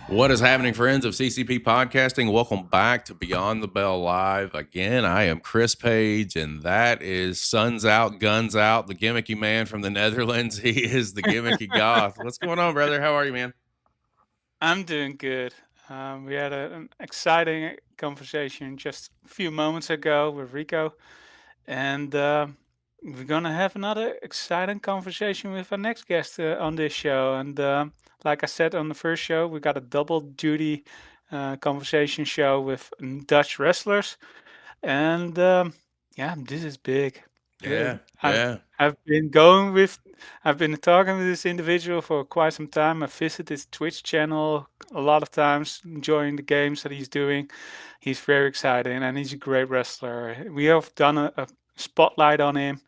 What is happening, friends of CCP Podcasting? Welcome back to Beyond the Bell Live. Again, I am Chris Page, and that is Suns Out, Guns Out, the gimmicky man from the Netherlands. He is the gimmicky goth. What's going on, brother? How are you, man? I'm doing good. We had an exciting conversation just a few moments ago with Rico, and we're gonna have another exciting conversation with our next guest on this show. And like I said on the first show, we got a double duty conversation show with Dutch wrestlers, and yeah, this is big. Uh, Yeah, I've yeah. I've been going with I've been talking with this individual for quite some time. I visited his Twitch channel a lot of times, enjoying the games that he's doing. He's very exciting and he's a great wrestler. We have done a spotlight on him.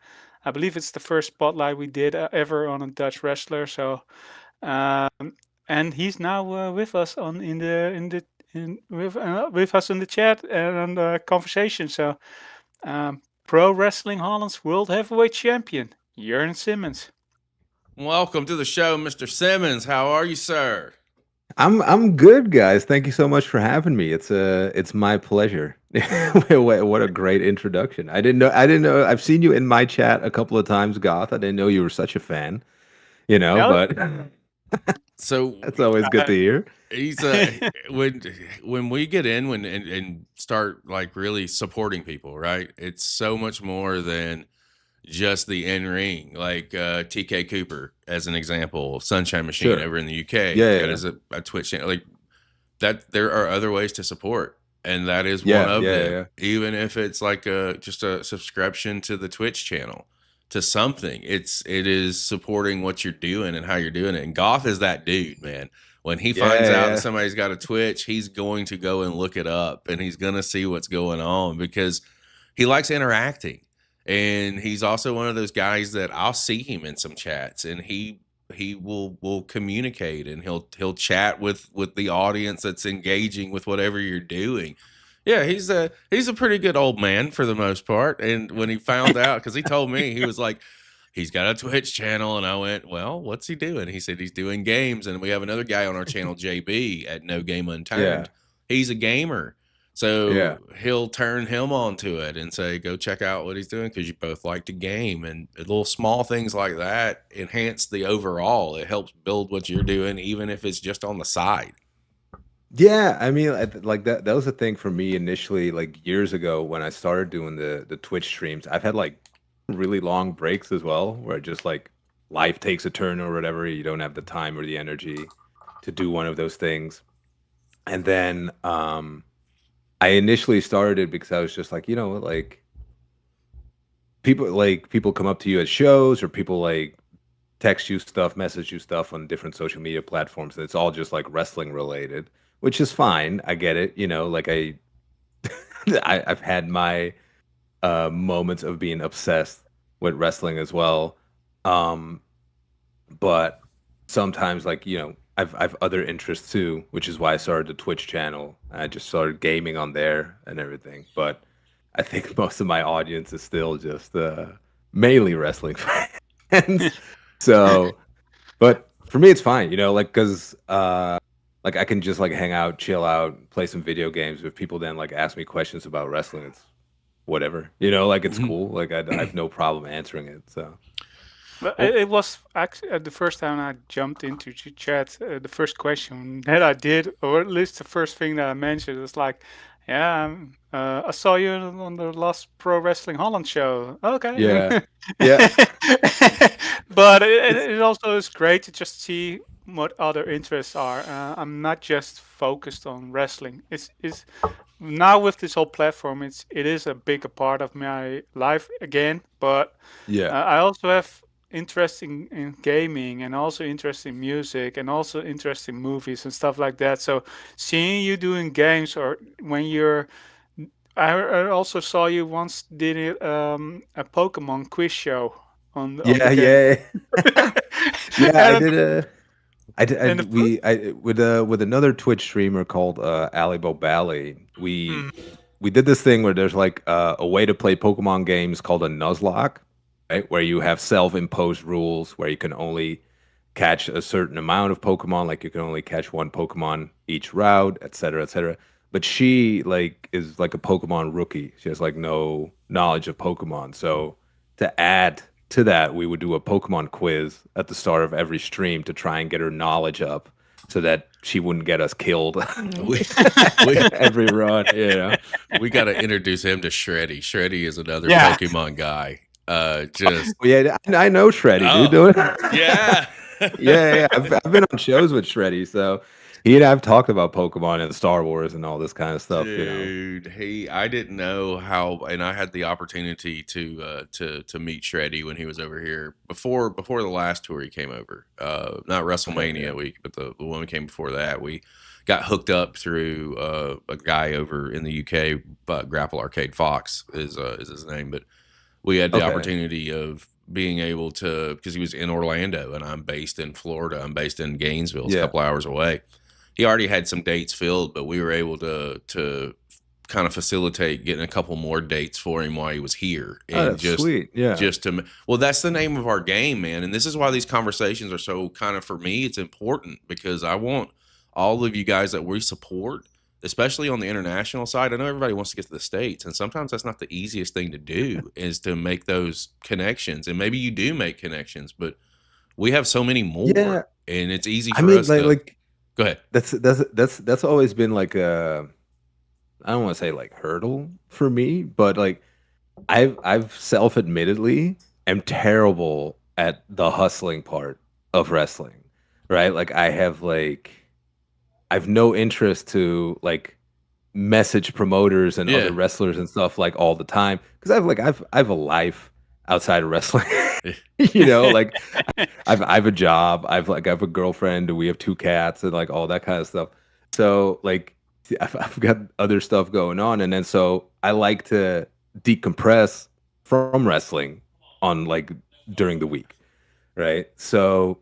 I believe it's the first spotlight we did ever on a Dutch wrestler. So, and he's now with us on in the in with us in the chat and on the conversation. So, um, Pro Wrestling Holland's World Heavyweight Champion, Jurn Simmons. Welcome to the show, Mr. Simmons. How are you, sir? I'm good, guys. Thank you so much for having me. It's my pleasure. What a great introduction. I didn't know I've seen you in my chat a couple of times, Goth. I didn't know you were such a fan, No, but So that's always good uh, to hear. he's when we get in and start like really supporting people, right? It's so much more than just the in ring, like TK Cooper as an example, Sunshine Machine Sure. over in the UK, Yeah, got yeah, as a Twitch channel, like that. There are other ways to support, and that is one yeah, of yeah, yeah, them. yeah. Even if it's like just a subscription to the Twitch channel to something, it is supporting what you're doing and how you're doing it. And Goth is that dude, man. When he finds Yeah, out that yeah. somebody's got a Twitch, he's going to go and look it up, and he's gonna see what's going on because he likes interacting. And he's also one of those guys that I'll see him in some chats, and he will communicate, and he'll chat with the audience that's engaging with whatever you're doing. Yeah, he's a pretty good old man for the most part. And when he found out, because he told me, he was like, he's got a Twitch channel, and I went, well, what's he doing? He said he's doing games, and we have another guy on our channel, JB at No Game Yeah. Unturned. He's a gamer, Yeah. so he'll turn him onto it and say, go check out what he's doing because you both like to game. And little small things like that enhance the overall. It helps build what you're doing, even if it's just on the side. Yeah, I mean, like that was a thing for me initially, like years ago when I started doing the Twitch streams. I've had like really long breaks as well, where just like life takes a turn or whatever. You don't have the time or the energy to do one of those things. And then I initially started it because I was just like, like people come up to you at shows or people like text you stuff, message you stuff on different social media platforms, and it's all just like wrestling related, which is fine. I get it. Like I've had my moments of being obsessed with wrestling as well. Um, but sometimes like, I've other interests too, which is why I started the Twitch channel. I just started gaming on there and everything. But I think most of my audience is still just mainly wrestling fans. So, but for me, it's fine, like, because like I can just like hang out, chill out, play some video games. If people then like ask me questions about wrestling, it's whatever, like it's cool. Like I have no problem answering it. So, but Well, it was actually the first time I jumped into chat. The first question that I did, or at least the first thing that I mentioned, was like, "Yeah, I saw you on the last Pro Wrestling Holland show." Okay, yeah, yeah, but it's it also is great to just see what other interests are. I'm not just focused on wrestling. It's now with this whole platform, it is a bigger part of my life again. But yeah. I also have interest in gaming and also interest in music and also interest in movies and stuff like that. So seeing you doing games or when you're I also saw you once did a Pokemon quiz show on the Yeah, game. yeah. Yeah, I and did I and the fir- with another Twitch streamer called Ali Bobali. We mm, we did this thing where there's like a way to play Pokemon games called a Nuzlocke, right? Where you have self-imposed rules where you can only catch a certain amount of Pokemon, like you can only catch one Pokemon each route, et cetera, et cetera. But she like is like a Pokemon rookie. She has like no knowledge of Pokemon. So to add to that, we would do a Pokemon quiz at the start of every stream to try and get her knowledge up so that she wouldn't get us killed We, we every run, you know. we got to introduce him to Shreddy. Shreddy is another Yeah. Pokemon guy. Just Yeah, I know Shreddy, Oh, dude. yeah. Yeah. I've been on shows with Shreddy, so he and I've talked about Pokemon and Star Wars and all this kind of stuff, you know. Dude, I didn't know how, and I had the opportunity to meet Shreddy when he was over here before the last tour he came over. Not WrestleMania week, but the one we came before that. We got hooked up through a guy over in the UK, but Grapple Arcade Fox is his name. But we had the opportunity of being able to, because he was in Orlando and I'm based in Florida. I'm based in Gainesville. It's a couple hours away. He already had some dates filled, but we were able to kind of facilitate getting a couple more dates for him while he was here. And that's sweet. Yeah. Just to, well, that's the name of our game, man. And this is why these conversations are so kind of, for me, it's important because I want all of you guys that we support, especially on the international side. I know everybody wants to get to the States, and sometimes that's not the easiest thing to do is to make those connections. And maybe you do make connections, but we have so many more, and it's easy for us to go ahead. That's always been like a, I don't want to say like hurdle for me, but like I've self-admittedly am terrible at the hustling part of wrestling, right? Like I've no interest to like message promoters and other wrestlers and stuff like all the time because I've a life outside of wrestling. You know, like I've a job, I've a girlfriend, we have 2 cats and like all that kind of stuff. So like I've got other stuff going on, and then so I like to decompress from wrestling on like during the week, right? So,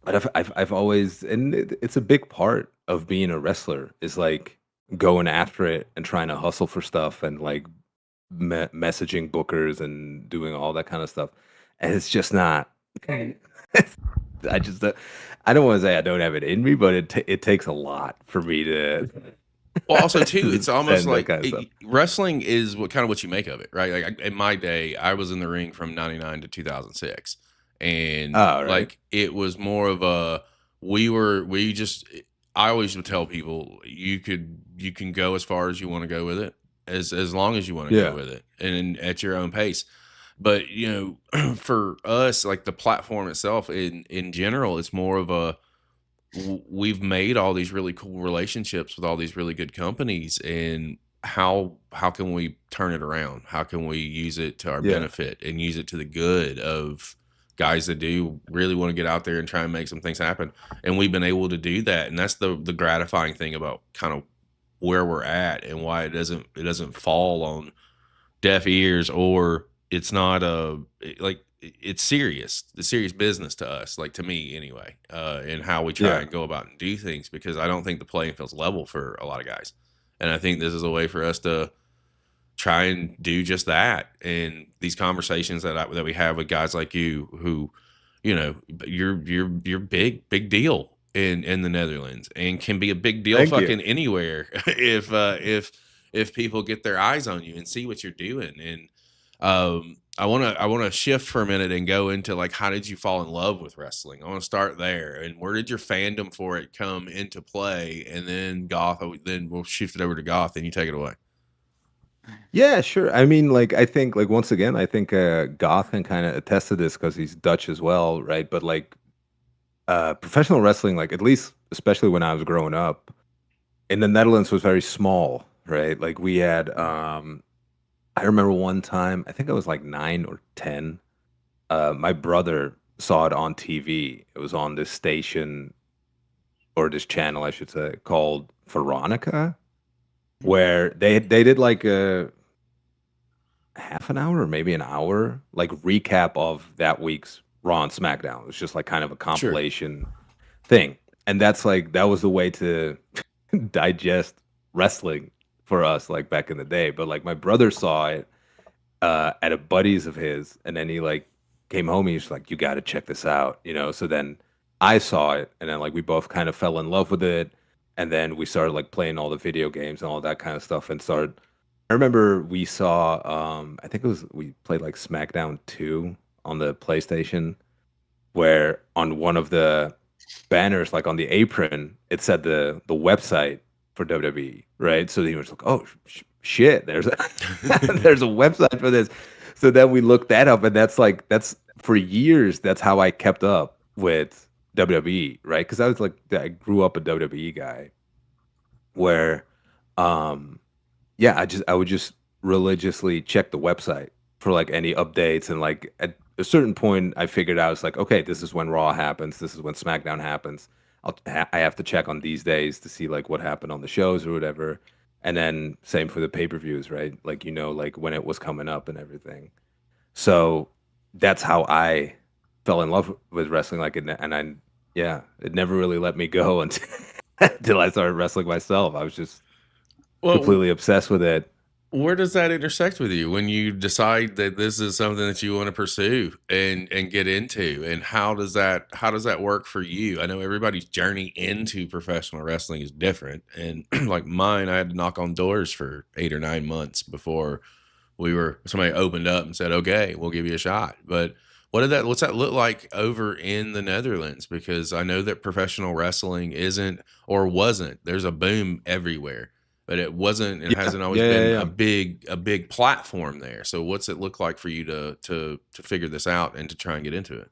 but I've always, and it's a big part of being a wrestler is like going after it and trying to hustle for stuff and like messaging bookers and doing all that kind of stuff, and it's just not. I just I don't want to say I don't have it in me, but it takes a lot for me to. Well, also too, it's almost like wrestling is what you make of it, right? Like in my day, I was in the ring from '99 to 2006, and like it was more of a I always would tell people you can go as far as you want to go with it, as long as you want to go with it, and at your own pace. But you know, for us, like the platform itself, in general, it's more of a we've made all these really cool relationships with all these really good companies, and how can we turn it around? How can we use it to our benefit and use it to the good of guys that do really want to get out there and try and make some things happen? And we've been able to do that, and that's the gratifying thing about kind of where we're at and why it doesn't fall on deaf ears, or it's not it's serious. It's serious business to us, like to me anyway, and how we try and go about and do things, because I don't think the playing field's level for a lot of guys. And I think this is a way for us to try and do just that. And these conversations that we have with guys like you, who, you know, you're big deal in the Netherlands, and can be a big deal anywhere if people get their eyes on you and see what you're doing. And I want to shift for a minute and go into like, how did you fall in love with wrestling? I want to start there. And where did your fandom for it come into play? And then Goth, then we'll shift it over to Goth, and you take it away. Yeah, sure. I mean, like, I think, like, once again, I think Goth can kind of attest to this because he's Dutch as well, right? But like, professional wrestling, like, at least, especially when I was growing up in the Netherlands, was very small, right? Like, we had, I remember one time, I think I was like 9 or 10. My brother saw it on TV. It was on this station, or this channel, I should say, called Veronica, where they did like a half an hour or maybe an hour like recap of that week's Raw and SmackDown. It was just like kind of a compilation thing, and that was the way to digest wrestling for us, like back in the day. But like my brother saw it at a buddy's of his, and then he like came home and he was like, you got to check this out, you know. So then I saw it, and then like we both kind of fell in love with it, and then we started like playing all the video games and all that kind of stuff, and started. I remember we saw, I think it was we played like SmackDown 2 on the PlayStation, where on one of the banners, like on the apron, it said the website for WWE, right? So he was like, "Oh shit, there's a there's a website for this." So then we looked that up, and that's for years. That's how I kept up with WWE, right? Because I grew up a WWE guy, where, um, yeah, I would just religiously check the website for like any updates, and like at a certain point, I figured out it's like, okay, this is when Raw happens, this is when SmackDown happens. I have to check on these days to see like what happened on the shows or whatever, and then same for the pay-per-views, right? Like like when it was coming up and everything. So that's how I fell in love with wrestling, like, and yeah, it never really let me go until until I started wrestling myself. I was just Well, completely obsessed with it. where does that intersect with you when you decide that this is something that you want to pursue and get into? And how does that work for you? I know everybody's journey into professional wrestling is different, and like mine, I had to knock on doors for 8 or 9 months before somebody opened up and said, "Okay, we'll give you a shot." But what's that look like over in the Netherlands? Because I know that professional wrestling isn't, or wasn't, there's a boom everywhere, but it wasn't, it Yeah, hasn't always yeah, been yeah, a big platform there. So what's it look like for you to figure this out and to try and get into it?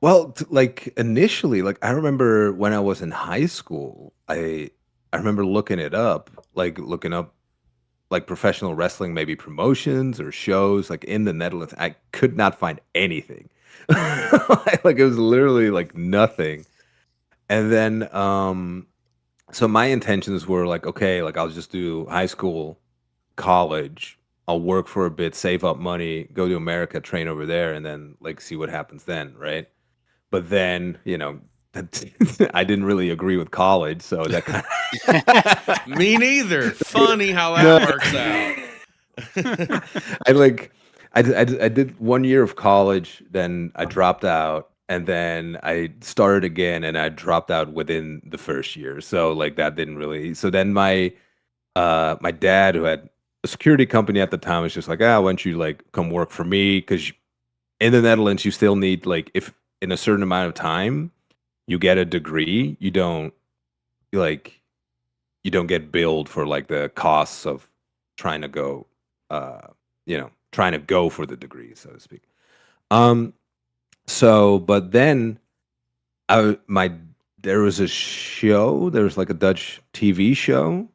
Well, like initially, like I remember when I was in high school, I remember looking it up, like looking up like professional wrestling, maybe promotions or shows like in the Netherlands. I could not find anything. Like it was literally like nothing. And then so my intentions were like, okay, like I'll just do high school, college, I'll work for a bit, save up money, go to America, train over there, and then like see what happens then, right? But then, I didn't really agree with college, so that kind of Me neither. Funny how no. that works out. I like I did 1 year of college, then I dropped out, and then I started again, and I dropped out within the first year. So like that didn't really. So then my dad, who had a security company at the time, was just like, ah, why don't you like come work for me? Because in the Netherlands, you still need like if in a certain amount of time you get a degree, like you don't get billed for like the costs of trying to go, trying to go for the degree, so to speak. Um, so but then I my there was a show, there was like a Dutch TV show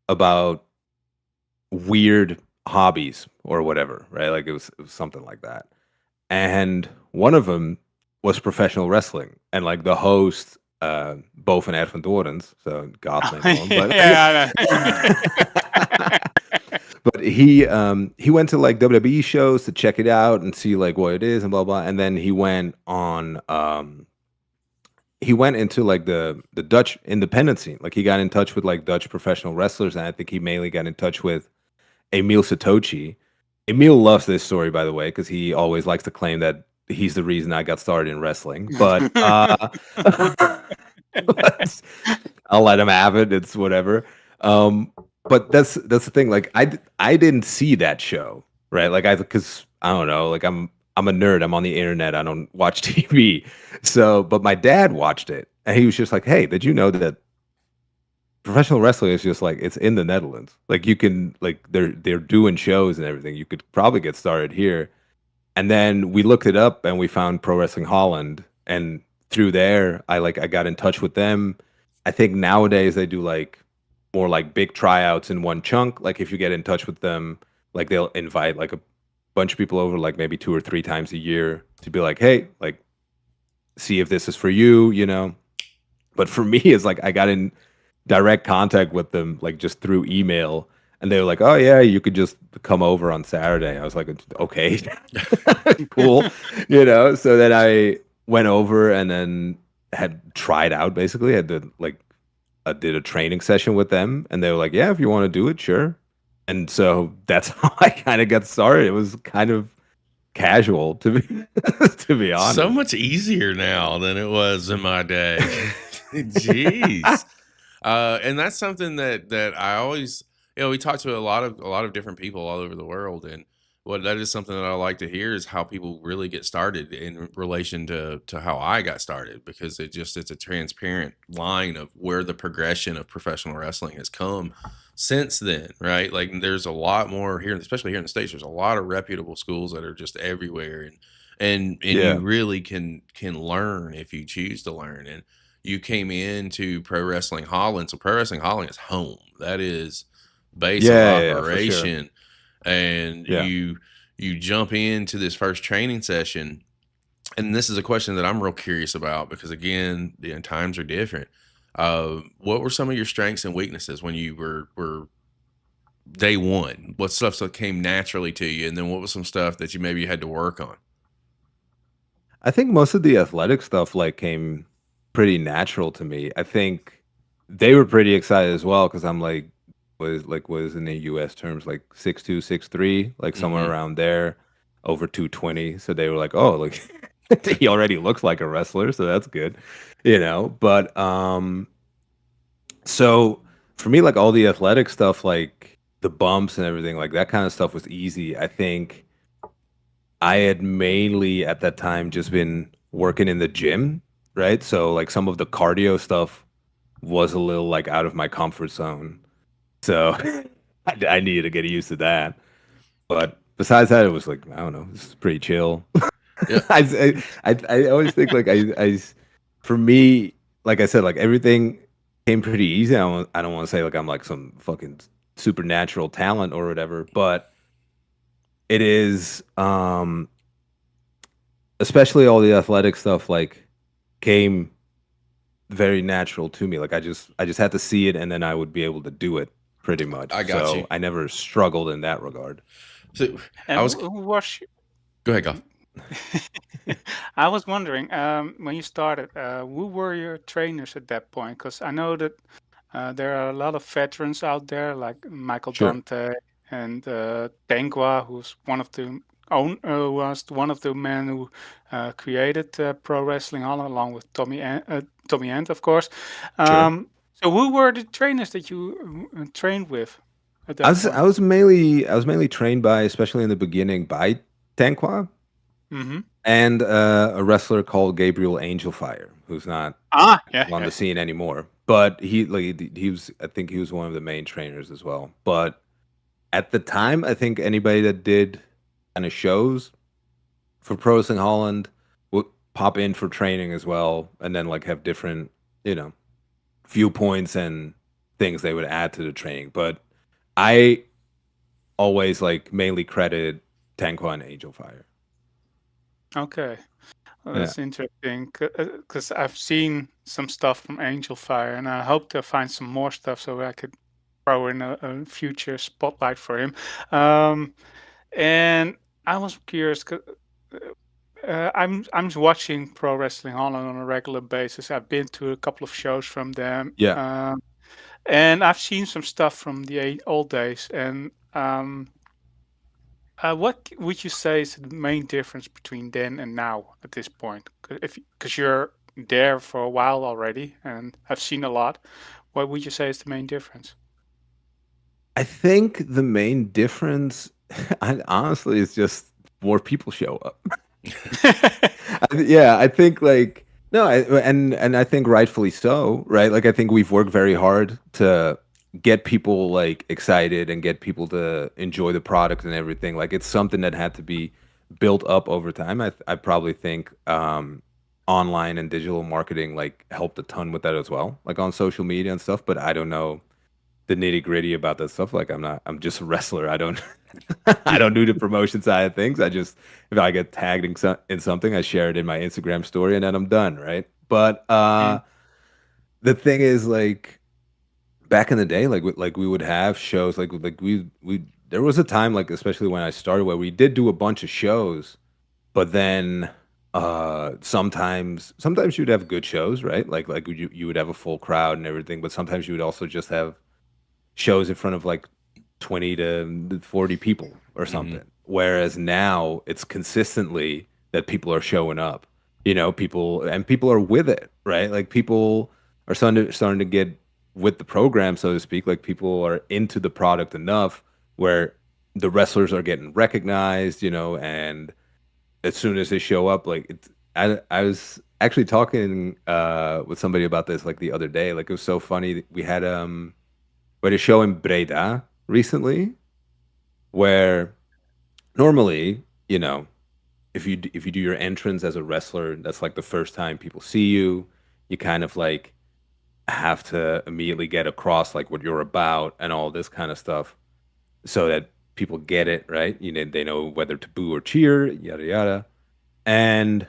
about weird hobbies or whatever, right? Like it was something like that. And one of them was professional wrestling, and like the host, Bo van Ed van Dorens, so God's name on, but Yeah, I know. but he went to like WWE shows to check it out and see like what it is and blah blah, and then he went into like the Dutch independent scene, like he got in touch with like Dutch professional wrestlers, and I think he mainly got in touch with Emil Satochi. Emil loves this story, by the way, because he always likes to claim that he's the reason I got started in wrestling. But I'll let him have it. It's whatever. But that's the thing. Like I didn't see that show, right? Like because I don't know. Like I'm a nerd. I'm on the internet. I don't watch TV. So, but my dad watched it, and he was just like, "Hey, did you know that professional wrestling is just like it's in the Netherlands? Like you can like they're doing shows and everything. You could probably get started here." And then we looked it up and we found Pro Wrestling Holland, and through there I got in touch with them. I think nowadays they do like more like big tryouts in one chunk. Like if you get in touch with them, like they'll invite like a bunch of people over like maybe 2 or 3 times a year to be like, "Hey, like see if this is for you." But for me, it's like I got in direct contact with them like just through email, and they were like, "Oh yeah, you could just come over on Saturday." I was like, "Okay, cool," So then I went over and then had tried out. Basically, I did a training session with them, and they were like, "Yeah, if you want to do it, sure." And so that's how I kind of got started. It was kind of casual to be to be honest. So much easier now than it was in my day. Jeez. And that's something that I always, we talk to a lot of different people all over the world, and what that is something that I like to hear is how people really get started in relation to how I got started, because it's a transparent line of where the progression of professional wrestling has come since then, right? Like there's a lot more here, especially here in the States. There's a lot of reputable schools that are just everywhere, and Yeah. you really can learn if you choose to learn. And you came into Pro Wrestling Holland, so Pro Wrestling Holland is home. That is base of Yeah, for sure. operation, and Yeah. you jump into this first training session, and this is a question that I'm real curious about, because again, times are different. What were some of your strengths and weaknesses when you were day one? What stuff that came naturally to you, and then what was some stuff that you maybe had to work on? I think most of the athletic stuff like came pretty natural to me. I think they were pretty excited as well because I'm like was in the US terms like 6'2", 6'3", like somewhere Mhm. around there, over 220. So they were like, "Oh, look, he already looks like a wrestler, so that's good." But so for me, like all the athletic stuff, like the bumps and everything, like that kind of stuff was easy. I think I had mainly at that time just been working in the gym, right? So like some of the cardio stuff was a little like out of my comfort zone. So I needed to get used to that. But besides that, it was like, I don't know, it's pretty chill. Yeah. I always think like for me, like I said, like everything came pretty easy. I don't want to say like I'm like some fucking supernatural talent or whatever, but it is especially all the athletic stuff like came very natural to me. Like I just had to see it and then I would be able to do it pretty much. I got you. So I never struggled in that regard. So And I was. who was Go ahead, Goff. I was wondering, when you started, who were your trainers at that point? Because I know that there are a lot of veterans out there, like Michael Sure. Dante and Tengwa, who's was one of the men who created Pro Wrestling Holland, along with Tommy Ant, of course. Sure. So who were the trainers that you trained with at I that was point? I was mainly trained by, especially in the beginning, by Tanqua Mm-hmm. and a wrestler called Gabriel Angelfire, who's not Yeah, on yeah. the scene anymore. But he was, I think he was one of the main trainers as well. But at the time, I think anybody that did kind of shows for Pro Wrestling Holland would pop in for training as well, and then like have different, you know, viewpoints and things they would add to the training. But I always like mainly credit Tanqua and Angelfire. Okay. Well, Yeah. that's interesting because I've seen some stuff from Angel Fire, and I hope to find some more stuff so I could throw in a future spotlight for him. And I was curious. I'm watching Pro Wrestling Holland on a regular basis. I've been to a couple of shows from them, Yeah. and I've seen some stuff from the old days. And what would you say is the main difference between then and now at this point? Because you're there for a while already and have seen a lot, what would you say is the main difference? I think the main difference, honestly, is just more people show up. Yeah, I think like no, and I think rightfully so, right? Like I think we've worked very hard to get people like excited and get people to enjoy the product and everything. Like it's something that had to be built up over time. I probably think online and digital marketing like helped a ton with that as well, like on social media and stuff. But I don't know the nitty gritty about that stuff. Like I'm just a wrestler. I don't I don't do the promotion side of things. I just if I get tagged in something, I share it in my Instagram story and then I'm done, right? But Mm. the thing is like back in the day, like we would have shows like we there was a time like especially when I started where we did do a bunch of shows, but then sometimes you'd have good shows, right? Like you would have a full crowd and everything, but sometimes you would also just have shows in front of like 20 to 40 people or Mm-hmm. something. Whereas now it's consistently that people are showing up. People are with it, right? Like people are starting to get with the program, so to speak. Like people are into the product enough where the wrestlers are getting recognized, and as soon as they show up, like I was actually talking with somebody about this like the other day. Like it was so funny. We had a show in Breda recently where normally, if you do your entrance as a wrestler, that's like the first time people see you. You kind of like have to immediately get across like what you're about and all this kind of stuff so that people get it, right? They know whether to boo or cheer, yada yada. And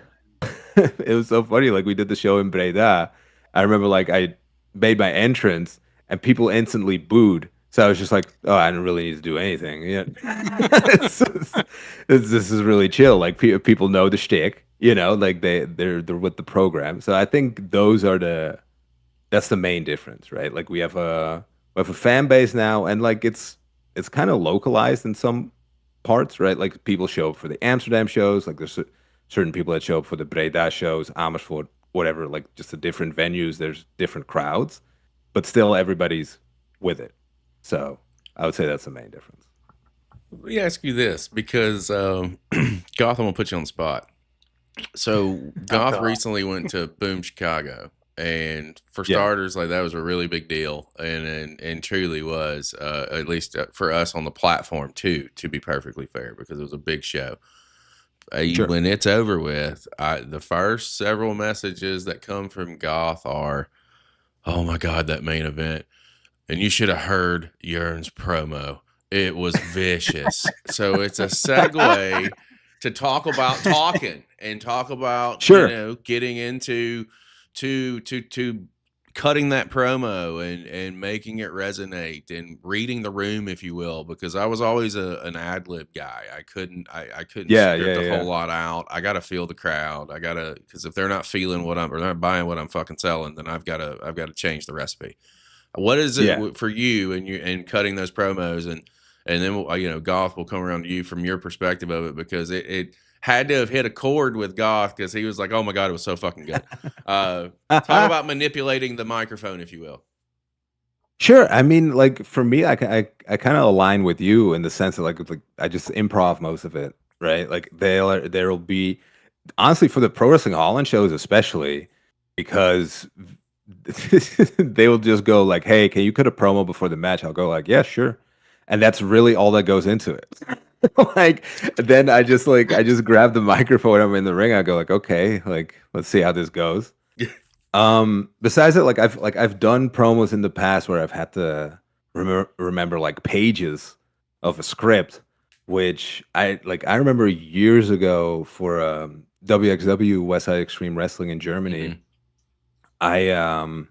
it was so funny. Like we did the show in Breda. I remember like I made my entrance and people instantly booed. So I was just like, oh, I didn't really need to do anything. Yeah, this is really chill. Like people know the shtick, like they're with the program. So I think that's the main difference, right? Like we have a fan base now, and like it's kind of localized in some parts, right? Like people show up for the Amsterdam shows. Like there's certain people that show up for the Breda shows, Amersfoort, whatever. Like just the different venues. There's different crowds, but still everybody's with it. So I would say that's the main difference. Let me ask you this, because Gotham will put you on the spot. So Goth recently went to Boom Chicago, and for Yeah. starters, like that was a really big deal, and truly was, at least for us on the platform too. To be perfectly fair, because it was a big show. Sure. When it's over with, the first several messages that come from Goth are, "Oh my God, that main event! And you should have heard Jurn's promo. It was vicious." So it's a segue to talk about talking and talk about, Sure. getting into to cutting that promo and making it resonate and reading the room, if you will, because I was always an ad lib guy. I couldn't Yeah, script a yeah. whole lot out. I got to feel the crowd. Because if they're not feeling or they're not buying what I'm fucking selling, then I've got to change the recipe. What is it Yeah. for you and cutting those promos, and then Goth will come around to you from your perspective of it, because it had to have hit a chord with Goth, because he was like, "Oh my God, it was so fucking good." Talk about manipulating the microphone, if you will. Sure. I mean, like for me, I kind of align with you in the sense that like I just improv most of it, right? Like there'll be honestly for the Pro Wrestling Holland shows especially because they will just go like, "Hey, can you cut a promo before the match?" I'll go like, "Yeah, sure," and that's really all that goes into it. Like then I just grab the microphone. I'm in the ring. I go like, "Okay, like let's see how this goes." Besides it, I've done promos in the past where I've had to remember like pages of a script, which I remember years ago for WXW West Side Extreme Wrestling in Germany. Mhm.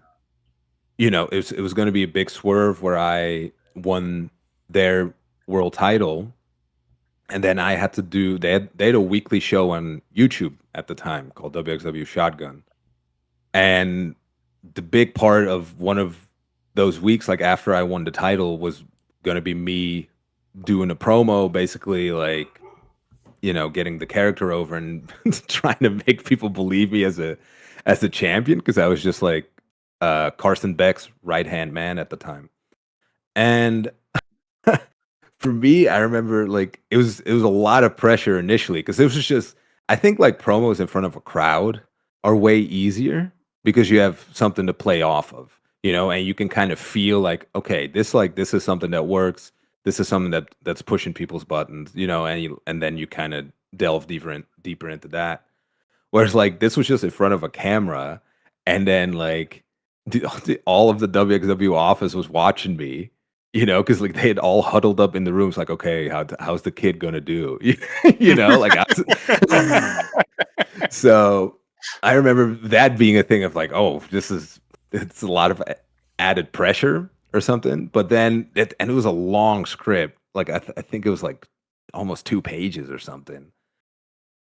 It was going to be a big swerve where I won their world title, and then I had to do they had a weekly show on YouTube at the time called WXW Shotgun. And the big part of one of those weeks, like after I won the title, was going to be me doing a promo, basically like, getting the character over and trying to make people believe me as a champion, because I was just like Carson Beck's right hand man at the time. And for me, I remember like it was a lot of pressure initially, because it was just I think like promos in front of a crowd are way easier because you have something to play off of, and you can kind of feel like, okay, this is something that works. This is something that's pushing people's buttons, and then you kind of delve deeper into that. Whereas like this was just in front of a camera, and then like all of the WXW office was watching me, because like they had all huddled up in the rooms, like, okay, how's the kid gonna do? Like so I remember that being a thing of like, oh, it's a lot of added pressure or something. But then it was a long script, like I think it was like almost 2 pages or something.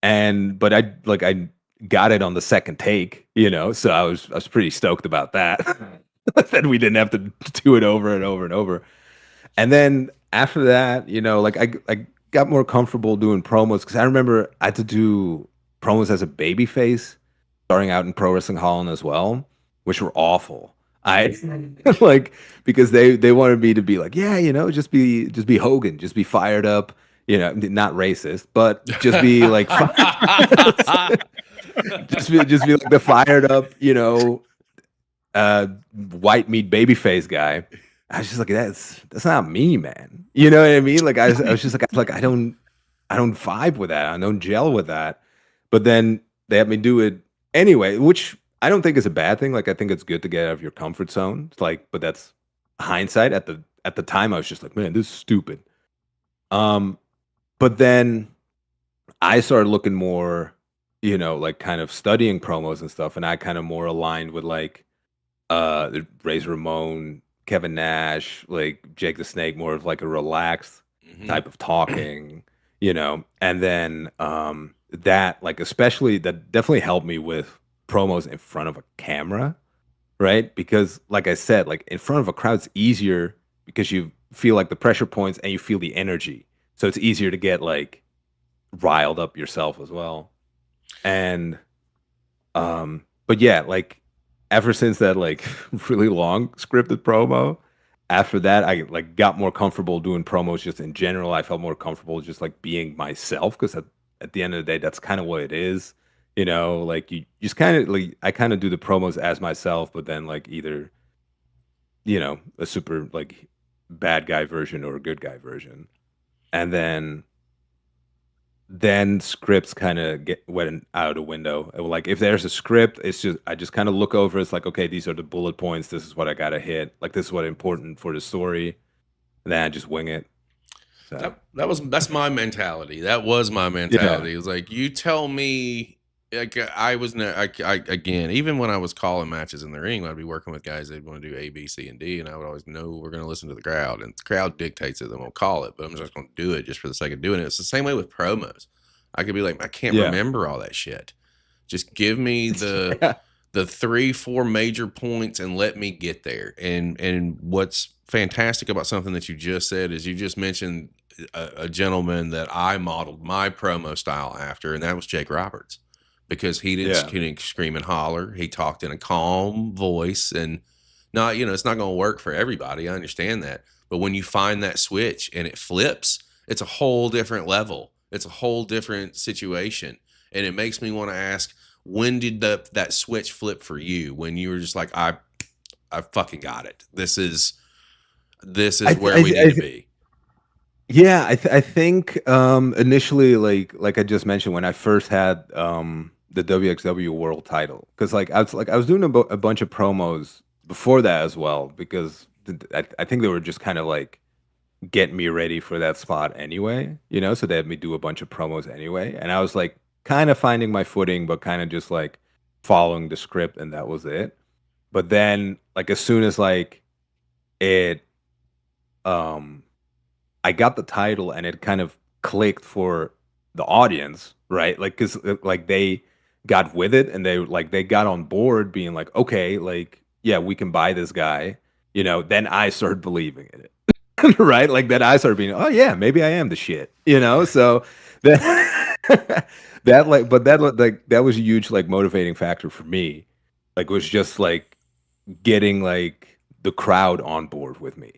But I got it on the second take, so I was pretty stoked about that. That we didn't have to do it over and over and over. And then after that, like got more comfortable doing promos because I remember I had to do promos as a babyface starting out in Pro Wrestling Holland as well, which were awful. I like because they wanted me to be like, yeah, just be Hogan, just be fired up, not racist, but just be like just be like the fired up, white meat babyface guy. I was just like, that's not me, man. You know what I mean? Like I was just like I don't vibe with that. I don't gel with that. But then they had me do it anyway, which I don't think is a bad thing. Like I think it's good to get out of your comfort zone. It's like, but that's hindsight. At the time, I was just like, man, this is stupid. But then I started looking more, like kind of studying promos and stuff, and I kind of more aligned with like Razor Ramon, Kevin Nash, like Jake the Snake, more of like a relaxed type of talking, and then that like especially that definitely helped me with promos in front of a camera, right? Because like I said, like in front of a crowd, it's easier because you feel like the pressure points and you feel the energy, so it's easier to get like riled up yourself as well. And but yeah, like ever since that like really long scripted promo, after that I like got more comfortable doing promos just in general. I felt more comfortable just like being myself because at the end of the day, that's kind of what it is. Like you just kind of like I kind of do the promos as myself, but then like either a super like bad guy version or a good guy version, and then scripts kind of went out the window. Like if there's a script, it's just I just kind of look over. It's like, okay, these are the bullet points. This is what I gotta hit. Like this is what important for the story. And then I just wing it. So. That's my mentality. That was my mentality. Yeah. It was like, you tell me. Like I was, again, even when I was calling matches in the ring, I'd be working with guys they'd want to do A, B, C, and D, and I would always know we're going to listen to the crowd, and the crowd dictates it. They won't call it, but I'm just going to do it just for the sake of doing it. It's the same way with promos. I could be like, I can't remember all that shit. Just give me the 3-4 major points and let me get there. And what's fantastic about something that you just said is you just mentioned a gentleman that I modeled my promo style after, and that was Jake Roberts. Because he didn't scream and holler. He talked in a calm voice, and not, it's not going to work for everybody. I understand that. But when you find that switch and it flips, it's a whole different level. It's a whole different situation. And it makes me want to ask, when did that switch flip for you? When you were just like, I fucking got it. This is where we need to be. Yeah, I think initially, like I just mentioned, when I first had the WXW World Title, because like I was doing a bunch of promos before that as well, because I think they were just kind of like getting me ready for that spot anyway, so they had me do a bunch of promos anyway, and I was like kind of finding my footing, but kind of just like following the script, and that was it. But then like as soon as like it I got the title and it kind of clicked for the audience, right? Like, cause like they got with it and they got on board being like, okay, like, yeah, we can buy this guy, then I started believing in it, right? Like then I started being, oh yeah, maybe I am the shit, So that, that was a huge like motivating factor for me. Like it was just like getting like the crowd on board with me.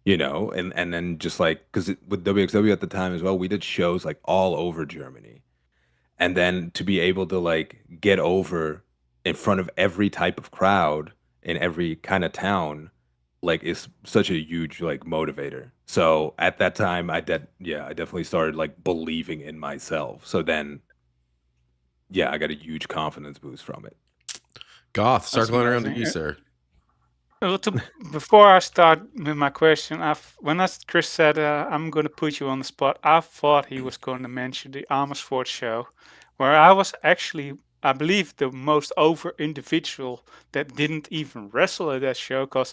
And then just like because with WXW at the time as well, we did shows like all over Germany, and then to be able to like get over in front of every type of crowd in every kind of town, like is such a huge like motivator. So at that time, I definitely started like believing in myself. So then, yeah, I got a huge confidence boost from it. Goth, circling around to you, sir. Well, before I start with my question, when Chris said I'm going to put you on the spot, I thought he was going to mention the Amersfoort show, where I was actually, I believe, the most over individual that didn't even wrestle at that show, because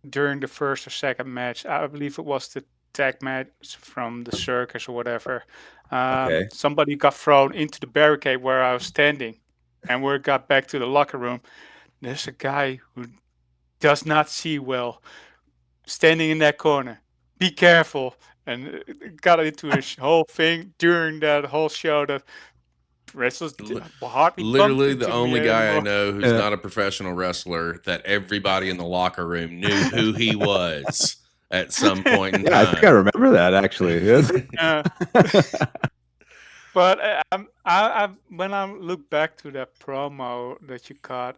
during the first or second match, I believe it was the tag match from the circus or whatever, somebody got thrown into the barricade where I was standing, and we got back to the locker room. There's a guy who does not see well standing in that corner. Be careful. and it got into a whole thing during that whole show that wrestlers hardly bumped Literally, the into me only guy I anymore. know who's not a professional wrestler that everybody in the locker room knew who he was at some point in Yeah, I think I time. remember that actually. Yes. Uh, but when I look back to that promo that you got,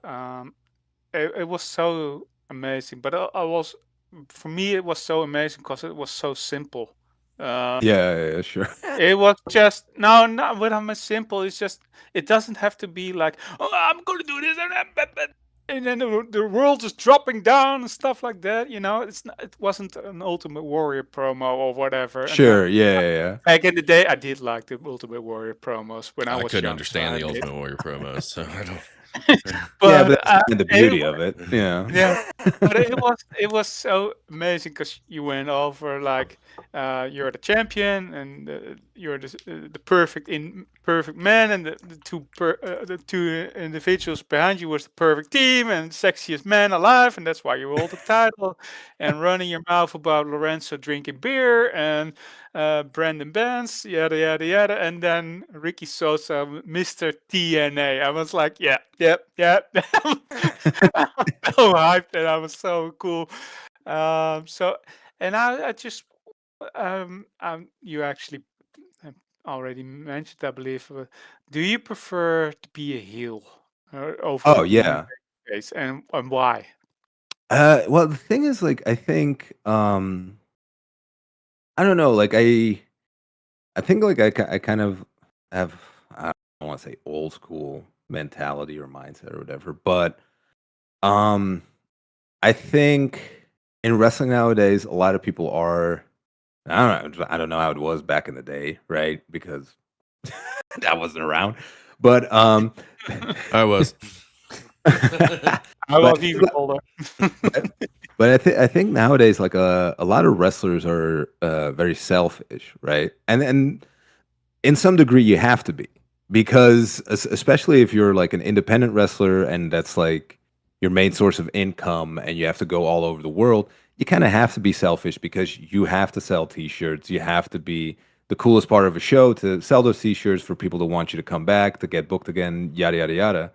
it was so amazing. But I was, for me, it was so amazing because it was so simple. Yeah, sure. It was just no, not when I'm simple. It's just it doesn't have to be like, oh, I'm going to do this and then the world is dropping down and stuff like that. You know, it wasn't an Ultimate Warrior promo or whatever. And Sure. Yeah. back in the day, I did like the Ultimate Warrior promos when I I was couldn't young. So understand I the did. Ultimate Warrior promos, so I don't. Yeah, but But that's kind of the it beauty of it. Yeah. yeah, but it was so amazing because you went over like you're the champion and you're the perfect man, and the two individuals behind you was the perfect team and sexiest man alive, and that's why you hold the title. And running your mouth about Lorenzo drinking beer and Brandon Benz, yada yada yada, and then Ricky Sosa, Mr. TNA. I was like, yeah, yep, yep. I was so hyped and I was so cool. So, and I just, you actually already mentioned, I believe. Do you prefer to be a heel over Oh being yeah. face, and why? Well, the thing is, like, I think, I don't know, like, I think, like, I kind of have, I don't want to say old school mentality or mindset or whatever, but um, I think in wrestling nowadays, a lot of people are. I don't know how it was back in the day, right? Because I wasn't around, but I was. I but was even older. but I think nowadays, like a lot of wrestlers are very selfish, right? And in some degree, you have to be because especially if you're like an independent wrestler and that's like your main source of income, and you have to go all over the world. You kind of have to be selfish because you have to sell T-shirts. You have to be the coolest part of a show to sell those T-shirts for people to want you to come back to get booked again, yada yada yada.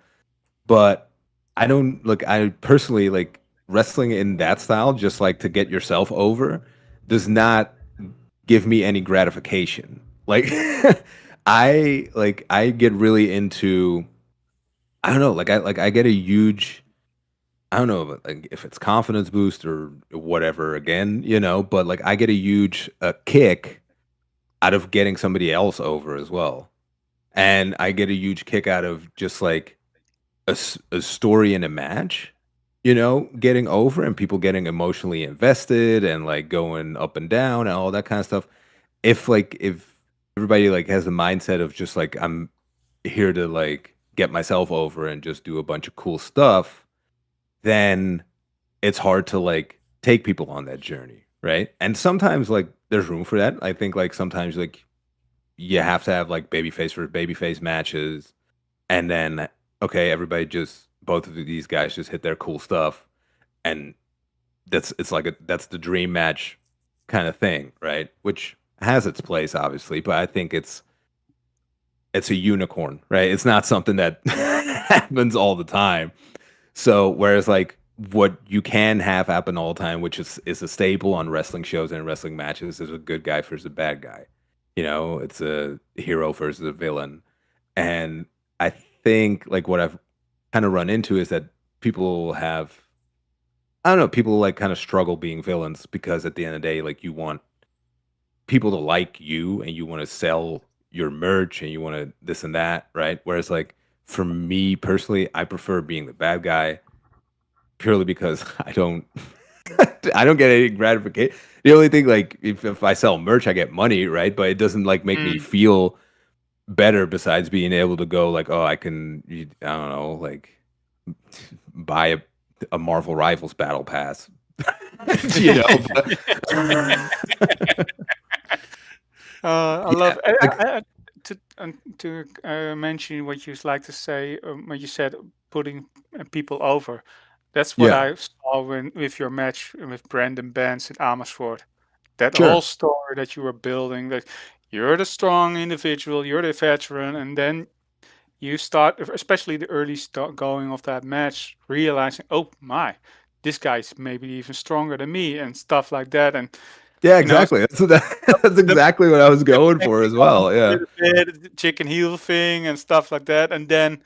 But I don't look. I personally like wrestling in that style, just like to get yourself over, does not give me any gratification. Like I get really into. I don't know. I get a huge. I don't know like if it's confidence boost or whatever. Again, but like I get a huge kick out of getting somebody else over as well, and I get a huge kick out of just like a story in a match, getting over and people getting emotionally invested and like going up and down and all that kind of stuff. If everybody like has the mindset of just like I'm here to like get myself over and just do a bunch of cool stuff, then it's hard to like take people on that journey, right? And sometimes like there's room for that. I think like sometimes like you have to have like babyface for babyface matches, and then okay, everybody just both of these guys just hit their cool stuff, and that's the dream match kind of thing, right? Which has its place, obviously, but I think it's a unicorn, right? It's not something that happens all the time. So whereas like what you can have happen all the time, which is a staple on wrestling shows and wrestling matches, is a good guy versus a bad guy. It's a hero versus a villain. And I think like what I've kind of run into is that people have I don't know, people like kind of struggle being villains because at the end of the day, like you want people to like you and you want to sell your merch and you want to this and that, right? Whereas like for me personally, I prefer being the bad guy purely because I don't I don't get any gratification. The only thing like if I sell merch, I get money, right? But it doesn't like make me Mm. feel better besides being able to go like, oh, I can, I don't know, like buy a Marvel Rivals battle pass, you know. I Yeah, love like to mention what you like to say when you said putting people over. That's what yeah, I saw with your match with Brandon Benz at Amersfoort. That Sure. whole story that you were building, that you're the strong individual, you're the veteran, and then you start, especially the early start going of that match, realizing, oh my, this guy's maybe even stronger than me, and stuff like that. And Yeah, you know, exactly. the, That's the exactly what I was going for backing as off well. a Yeah. little bit, the chicken heel thing and stuff like that, and then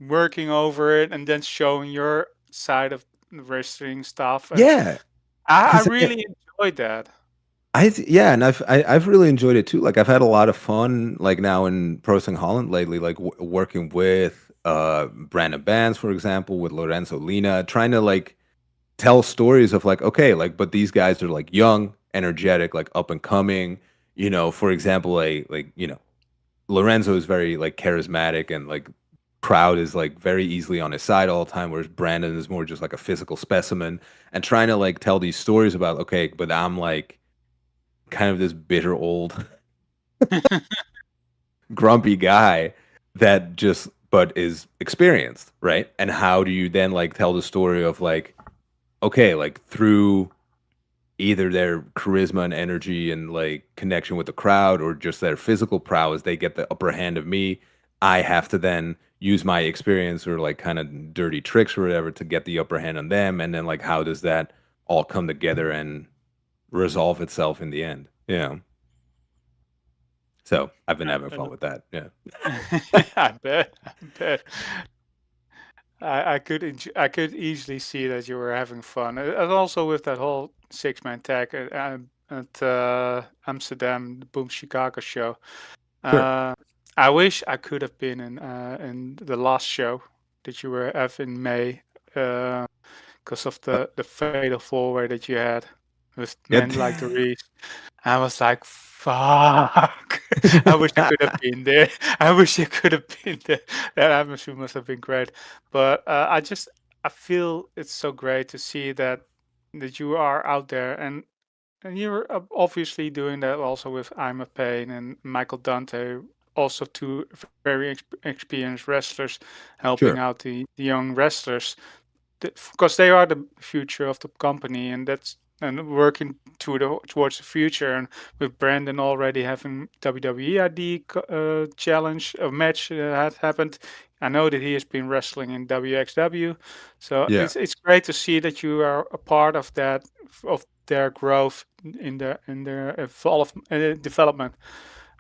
working over it, and then showing your side of the wrestling stuff. And Yeah. I Because really enjoyed that. yeah, and I've really enjoyed it too. Like I've had a lot of fun like now in Pro Wrestling Holland lately, like working with Brandon Bands, for example, with Lorenzo Lina, trying to like tell stories of like, okay, like, but these guys are like young, energetic, like up and coming. For example, Lorenzo is very like charismatic and like crowd is like very easily on his side all the time, whereas Brandon is more just like a physical specimen and trying to like tell these stories about, okay, but I'm like kind of this bitter old grumpy guy that just but is experienced, right? And how do you then like tell the story of like, okay, like through either their charisma and energy and like connection with the crowd or just their physical prowess, they get the upper hand of me. I have to then use my experience or like kind of dirty tricks or whatever to get the upper hand on them. And then like how does that all come together and resolve itself in the end? So I've been having fun with that. Yeah. I bet. I bet. I could easily see that you were having fun, and also with that whole six-man tag at Amsterdam, the Boom Chicago show. Sure. I wish I could have been in the last show that you were at in May, because of Uh, the fatal four-way that you had with yeah. men like the Reese. I was like, fuck. I wish I could have been there. I wish I could have been there. That atmosphere must have been great. But I feel it's so great to see that you are out there, and you're obviously doing that also with I'm a Pain and Michael Dante, also two very experienced wrestlers helping Sure. out the young wrestlers, because they are the future of the company, and that's and working towards the future. And with Brandon already having WWE ID challenge a match that had happened, I know that he has been wrestling in WXW, so Yeah. it's great to see that you are a part of that, of their growth in their development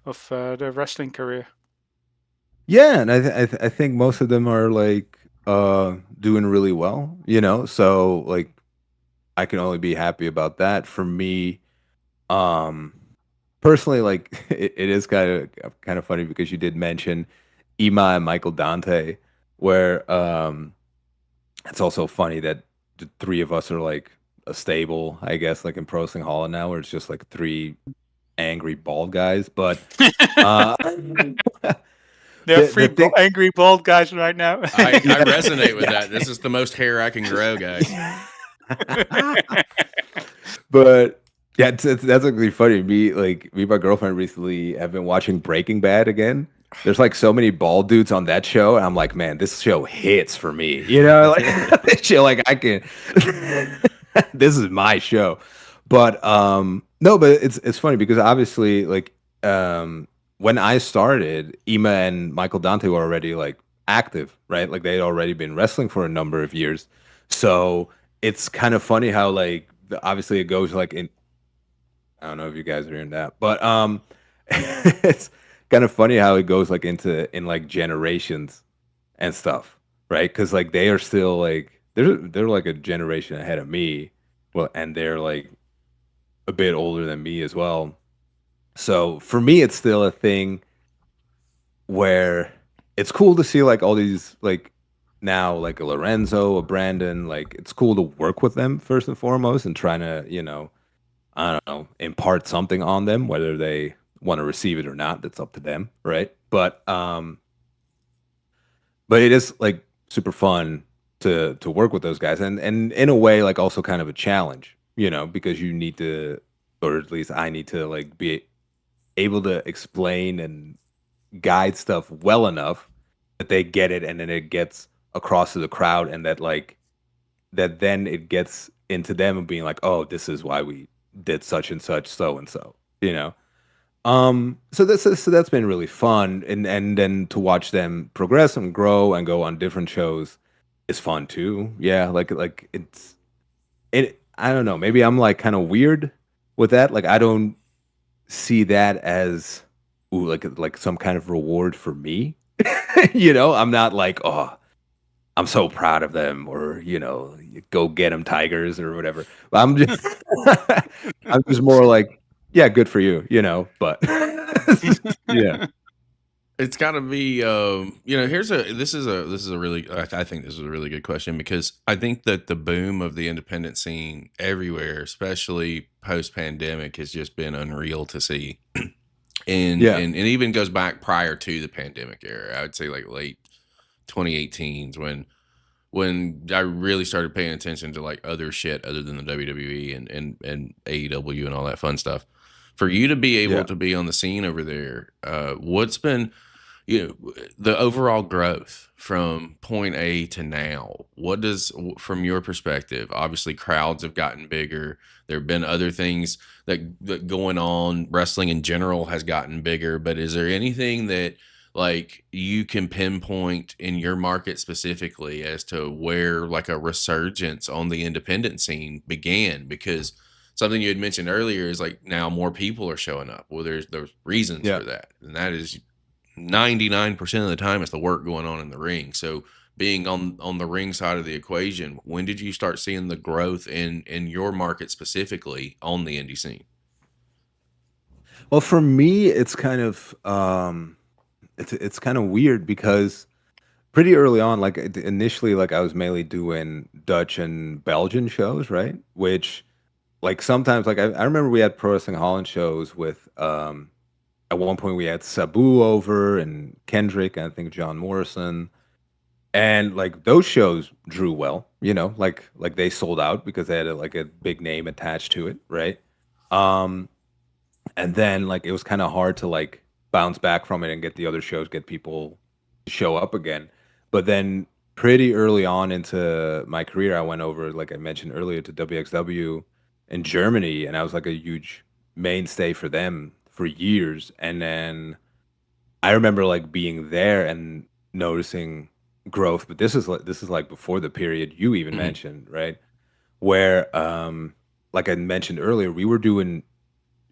of their wrestling career. Yeah, and I think most of them are like doing really well, So like I can only be happy about that. For me, um personally, like it is kind of funny because you did mention Ima and Michael Dante, where it's also funny that the three of us are like a stable, I guess, like in Pro Wrestling Holland now, where it's just like three angry bald guys. But uh There are the three thing angry bald guys right now. I yeah, resonate with yeah. that. This is the most hair I can grow, guys. But yeah, that's actually funny. Me and my girlfriend recently have been watching Breaking Bad again. There's like so many bald dudes on that show, and I'm like, man, this show hits for me. Like this show, like I can. This is my show, but no, but it's funny because obviously, like when I started, Ima and Michael Dante were already like active, right? Like they had already been wrestling for a number of years, so it's kind of funny how like obviously it goes like in. I don't know if you guys are hearing that, but it's kind of funny how it goes like in like generations and stuff, right? Because like they are still like they're like a generation ahead of me, well, and they're like a bit older than me as well. So for me, it's still a thing where it's cool to see like all these like now like a Lorenzo, a Brandon, like it's cool to work with them first and foremost and trying to I don't know, impart something on them, whether they want to receive it or not. That's up to them, right? But it is like super fun to work with those guys, and in a way, like also kind of a challenge, because you need to, or at least I need to, like be able to explain and guide stuff well enough that they get it, and then it gets across to the crowd, and that then it gets into them and being like, oh, this is why we did such and such so and so, you know. So that's been really fun, and then to watch them progress and grow and go on different shows is fun too. Yeah, like it. I don't know. Maybe I'm like kind of weird with that. Like I don't see that as ooh, like some kind of reward for me. You know, I'm not like, oh, I'm so proud of them, or go get them Tigers or whatever. But I'm just I'm just more like, yeah, good for you, but yeah. It's got to be, this is a really, I think this is a really good question, because I think that the boom of the independent scene everywhere, especially post pandemic, has just been unreal to see. And Yeah. it even goes back prior to the pandemic era. I would say like late 2018s when I really started paying attention to like other shit other than the WWE and AEW and all that fun stuff. For you to be able Yeah. to be on the scene over there, what's been the overall growth from point A to now? What does, from your perspective, obviously crowds have gotten bigger. There have been other things that going on. Wrestling in general has gotten bigger, but is there anything that like you can pinpoint in your market specifically as to where like a resurgence on the independent scene began? Because something you had mentioned earlier is like now more people are showing up. Well, there's reasons Yeah. for that, and that is 99% of the time it's the work going on in the ring. So being on the ring side of the equation, when did you start seeing the growth in your market specifically on the indie scene? Well, for me, it's kind of it's kind of weird because pretty early on, like initially, like I was mainly doing Dutch and Belgian shows, right? Which like sometimes, like I remember we had Pro Wrestling Holland shows with at one point we had Sabu over and Kendrick and I think John Morrison. And like those shows drew well, like they sold out because they had like a big name attached to it, right? Um, and then like it was kind of hard to like bounce back from it and get the other shows, get people to show up again. But then pretty early on into my career, I went over, like I mentioned earlier, to WXW in Germany, and I was like a huge mainstay for them for years. And then I remember like being there and noticing growth, but this is like before the period you even Mhm. mentioned, right? Where like I mentioned earlier, we were doing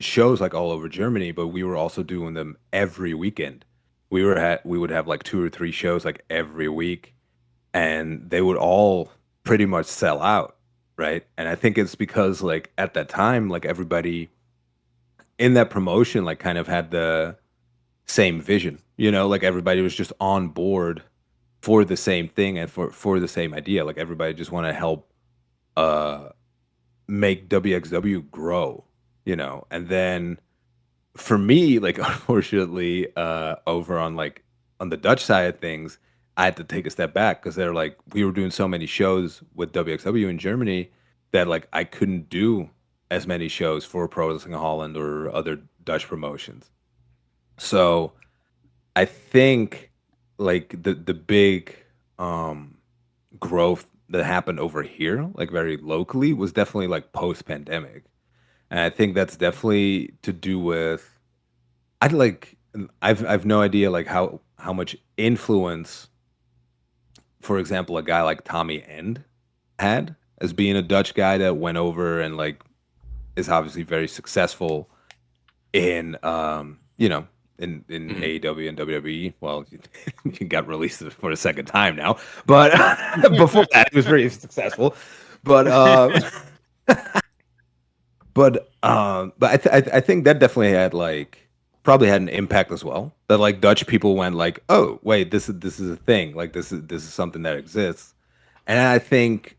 shows like all over Germany, but we were also doing them every weekend. We would have like two or three shows like every week, and they would all pretty much sell out, right? And I think it's because like at that time, like everybody in that promotion like kind of had the same vision, like everybody was just on board for the same thing and for the same idea. Like everybody just want to help uh make WXW grow, And then for me, like unfortunately, over on like on the Dutch side of things, I had to take a step back because they're like we were doing so many shows with WXW in Germany that like I couldn't do as many shows for Pro Wrestling Holland or other Dutch promotions. So I think like the big um growth that happened over here, like very locally, was definitely like post pandemic. And I think that's definitely to do with I'd like I've no idea like how much influence, for example, a guy like Tommy End had as being a Dutch guy that went over and like is obviously very successful in in Mhm. AEW and WWE. Well, he got released for a second time now, but before that, he was very successful. But but I think that definitely had like probably had an impact as well. That like Dutch people went like, oh wait, this is a thing. Like this is something that exists. And I think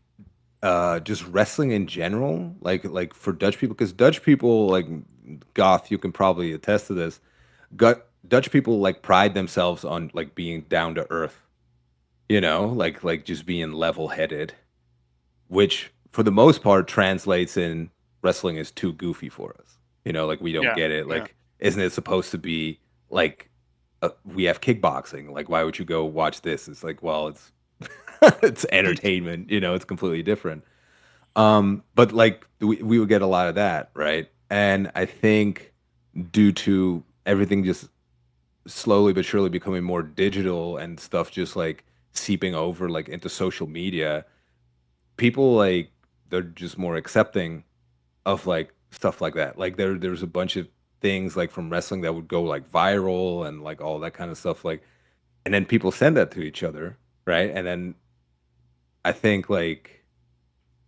just wrestling in general, like for Dutch people, because Dutch people like Goth, you can probably attest to this. Dutch people like pride themselves on like being down to earth, like just being level headed, which for the most part translates in wrestling is too goofy for us. Like we don't Yeah, get it. yeah. Like, isn't it supposed to be like we have kickboxing? Like, why would you go watch this? It's like, well, it's it's entertainment. It's completely different. But like we would get a lot of that, right? And I think due to everything just slowly but surely becoming more digital and stuff just like seeping over like into social media, people like they're just more accepting of like stuff like that. Like there's a bunch of things like from wrestling that would go like viral and like all that kind of stuff like, and then people send that to each other, right? And then I think like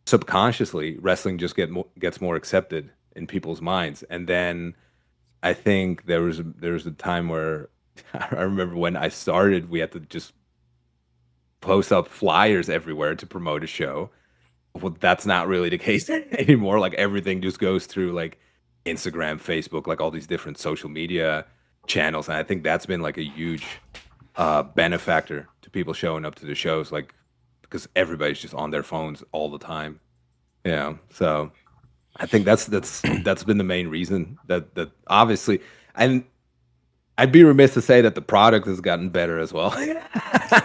subconsciously wrestling just gets more accepted in people's minds. And then I think there was a time where I remember when I started, we had to just post up flyers everywhere to promote a show. Well, that's not really the case anymore. Like everything just goes through like Instagram, Facebook, like all these different social media channels. And I think that's been like a huge benefactor to people showing up to the shows, like because everybody's just on their phones all the time. Yeah. So I think that's been the main reason that obviously, and I'd be remiss to say that the product has gotten better as well.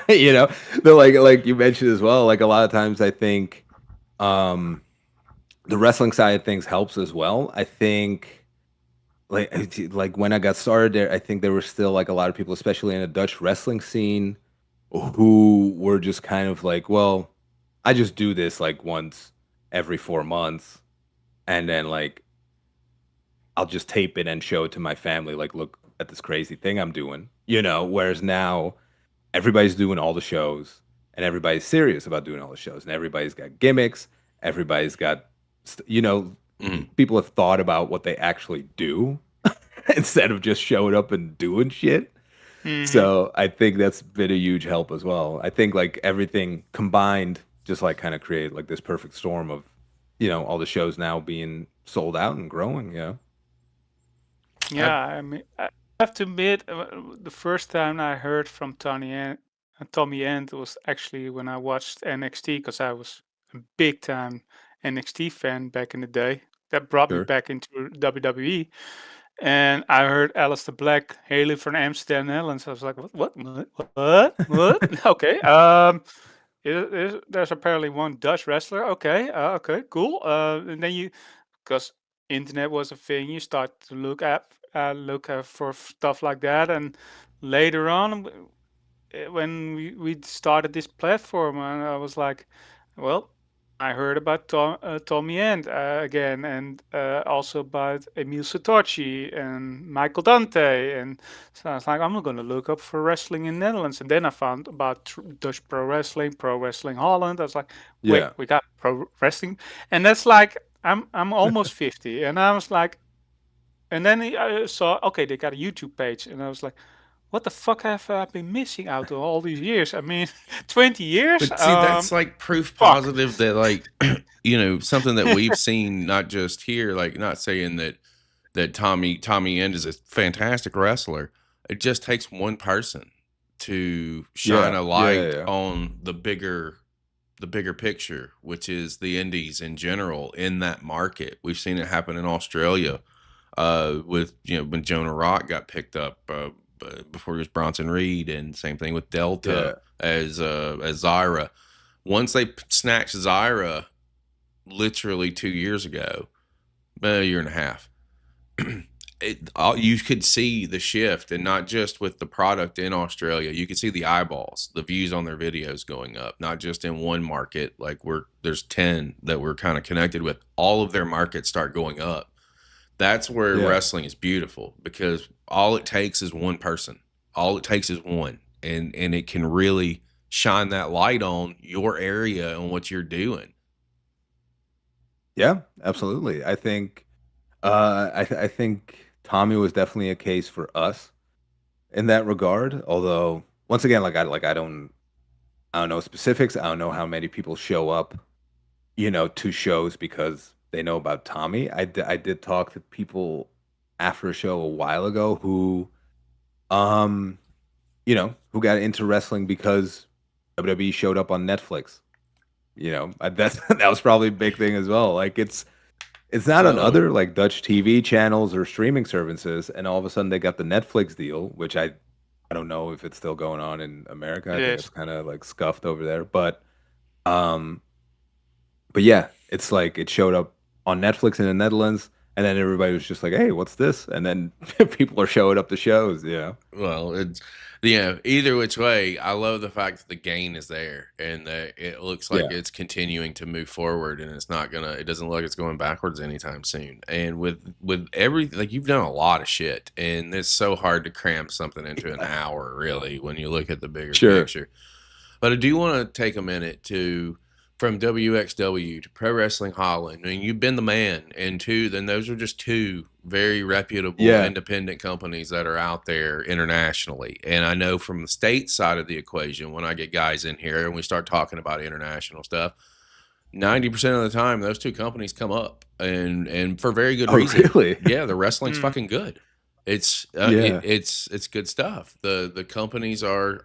You know, but like you mentioned as well, like a lot of times I think um the wrestling side of things helps as well. I think like when I got started there, I think there were still like a lot of people, especially in the Dutch wrestling scene, who were just kind of like, well, I just do this like once every 4 months, and then like I'll just tape it and show it to my family. Like, look at this crazy thing I'm doing, you know. Whereas now everybody's doing all the shows, and everybody's serious about doing all the shows, and everybody's got gimmicks. Everybody's got, you know, Mhm. people have thought about what they actually do instead of just showing up and doing shit. Hmm. So I think that's been a huge help as well. I think like everything combined just like kind of create like this perfect storm of, you know, all the shows now being sold out and growing. Yeah. Yeah, I mean, I have to admit, the first time I heard from Tommy End was actually when I watched NXT because I was a big time NXT fan back in the day. That brought me Sure. back into WWE, and I heard Alistair Black hailing from Amsterdam, Netherlands. I was like, what? Okay. There's apparently one Dutch wrestler. Okay. Okay. Cool. And then because internet was a thing, you start to look for stuff like that, and later on, when we started this platform, and I was like, well, I heard about Tommy End again, and also about Emil Satorci and Michael Dante, and so I was like, I'm going to look up for wrestling in Netherlands, and then I found about Dutch Pro Wrestling Holland. I was like, wait, Yeah. we got pro wrestling, and that's like I'm almost 50, and I was like, and then I saw, okay, they got a YouTube page, and I was like, what the fuck have I been missing out of all these years? I mean, 20 years? But see, that's like proof Fuck. positive that, like, you know, something that we've seen, not just here, like, not saying that Tommy End is a fantastic wrestler. It just takes one person to shine Yeah. a Yeah. light Yeah. on the bigger picture, which is the indies in general in that market. We've seen it happen in Australia, with, you know, when Jonah Rock got picked up, before he was Bronson Reed, and same thing with Delta Yeah. as Zyra. Once they snatched Zyra, literally 2 years ago, a year and a half, you could see the shift, and not just with the product in Australia. You could see the eyeballs, the views on their videos going up, not just in one market. Like, there's 10 that we're kind of connected with. All of their markets start going up. That's where Yeah. wrestling is beautiful, because all it takes is one person. All it takes is one, and it can really shine that light on your area and what you're doing. Yeah. Absolutely. I think. I think Tommy was definitely a case for us in that regard. Although, once again, I don't know specifics. I don't know how many people show up, you know, to shows because they know about Tommy. I did talk to people after a show a while ago who, um, you know, who got into wrestling because WWE showed up on Netflix. You know, that's that was probably a big thing as well. Like it's not on So other like Dutch TV channels or streaming services, and all of a sudden they got the Netflix deal, which I don't know if it's still going on in America. It I think it's is. kind of like scuffed over there, um, but yeah, it's like it showed up on Netflix in the Netherlands, and then everybody was just like, "Hey, what's this?" And then people are showing up to shows. Well, it's either which way, I love the fact that the gain is there and that it looks like Yeah. it's continuing to move forward and it doesn't look like it's going backwards anytime soon. And with everything, like you've done a lot of shit, and it's so hard to cram something into an hour, really, when you look at the bigger Sure. picture. But I do want to take a minute to from WXW to Pro Wrestling Holland. I mean, you've been the man, and then those are just two very reputable Yeah. independent companies that are out there internationally. And I know from the state side of the equation, when I get guys in here and we start talking about international stuff, 90% of the time those two companies come up, and for very good reason. Really? Yeah, the wrestling's fucking good. It's Yeah. it's good stuff. The companies are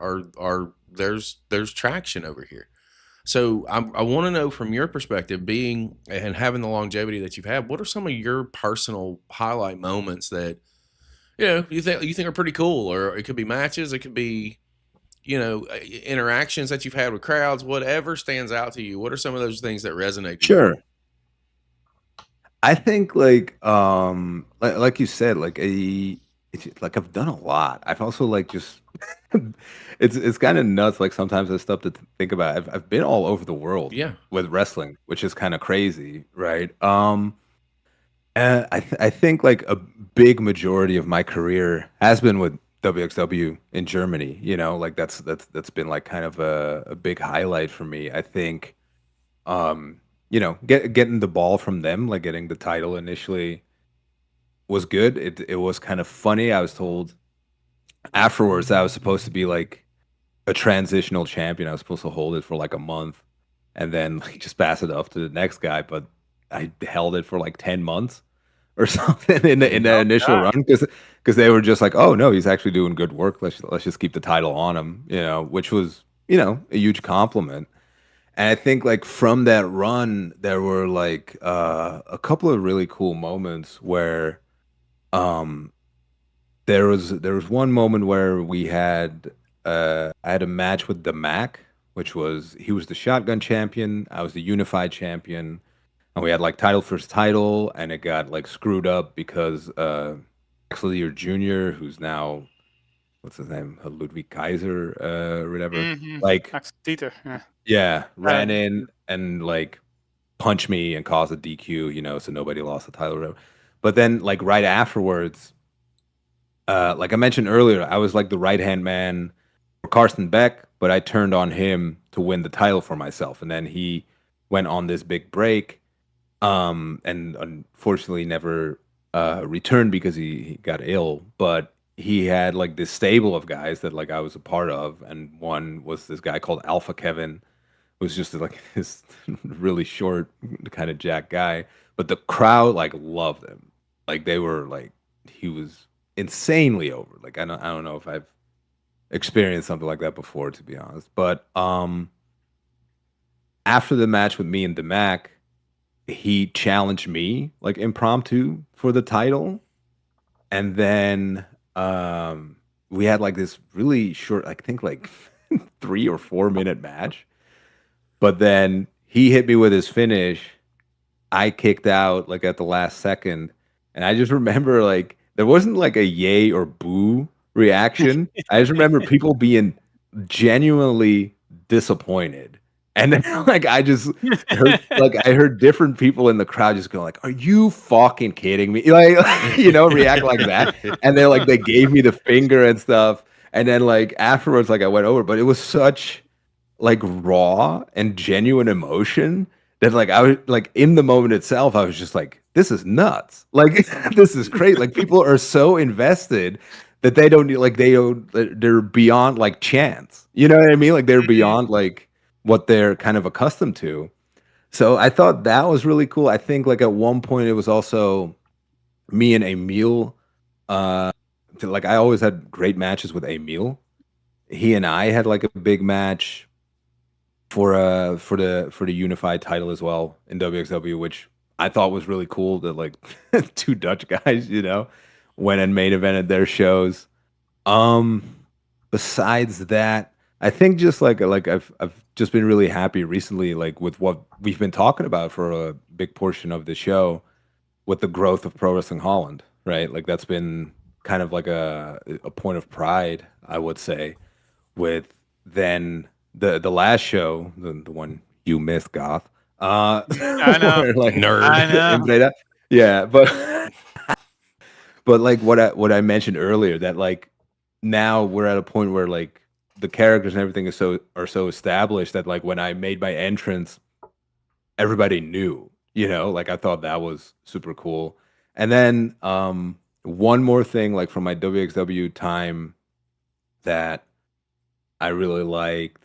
there's traction over here. So I want to know from your perspective, being and having the longevity that you've had, what are some of your personal highlight moments that you think are pretty cool? Or it could be matches, it could be interactions that you've had with crowds, whatever stands out to you. What are some of those things that resonate to you? Sure. I think like you said, like I've done a lot. I've also like just it's kind of nuts. Like sometimes there's stuff to think about. I've been all over the world Yeah. with wrestling, which is kind of crazy, right? And I think like a big majority of my career has been with WXW in Germany. Like that's been like kind of a big highlight for me. I think getting the ball from them, like getting the title initially was good. It was kind of funny. I was told afterwards that I was supposed to be like a transitional champion. I was supposed to hold it for like a month and then like just pass it off to the next guy, but I held it for like 10 months or something in the initial God. run because they were just like, "Oh no, he's actually doing good work. Let's just keep the title on him," which was, a huge compliment. And I think like from that run, there were like a couple of really cool moments where um there was one moment where I had a match with the Mac, which was he was the shotgun champion, I was the unified champion, and we had like title first title, and it got like screwed up because Axelier Jr., who's now what's his name, Ludwig Kaiser, or whatever, like Axel Dieter, yeah. yeah, ran in and like punched me and caused a DQ, so nobody lost the title or whatever. But then like right afterwards, like I mentioned earlier, I was like the right-hand man for Carsten Beck, but I turned on him to win the title for myself. And then he went on this big break, and unfortunately never returned because he got ill. But he had like this stable of guys that like I was a part of, and one was this guy called Alpha Kevin, who was just like this really short, kind of jack guy. But the crowd like loved him. Like they were like he was insanely over. Like I don't know if I've experienced something like that before, to be honest. But after the match with me and Demac, he challenged me like impromptu for the title, and then we had like this really short, I think like 3 or 4 minute match. But then he hit me with his finish. I kicked out like at the last second, and I just remember like there wasn't like a yay or boo reaction. I just remember people being genuinely disappointed. And then like I just heard like I heard different people in the crowd just go like, "Are you fucking kidding me?" Like react like that. And then like they gave me the finger and stuff. And then like afterwards, like I went over, but it was such like raw and genuine emotion that like I was like in the moment itself, I was just like, this is nuts. Like this is crazy. Like people are so invested that they don't need like they're beyond like chance. You know what I mean? Like they're beyond like what they're kind of accustomed to. So I thought that was really cool. I think like at one point it was also me and Emil. Like I always had great matches with Emil. He and I had like a big match for the unified title as well in WXW, which I thought was really cool that like two Dutch guys, went and main evented their shows. Besides that, I think just like I've just been really happy recently, like with what we've been talking about for a big portion of the show, with the growth of Pro Wrestling Holland, right? Like that's been kind of like a point of pride, I would say, with then the last show, the one you missed, Goth, I know. where like Nerd. I know. Empreda, yeah, but like what I mentioned earlier, that like now we're at a point where like the characters and everything are so established that like when I made my entrance, everybody knew, like I thought that was super cool. And then one more thing, like from my WXW time that I really liked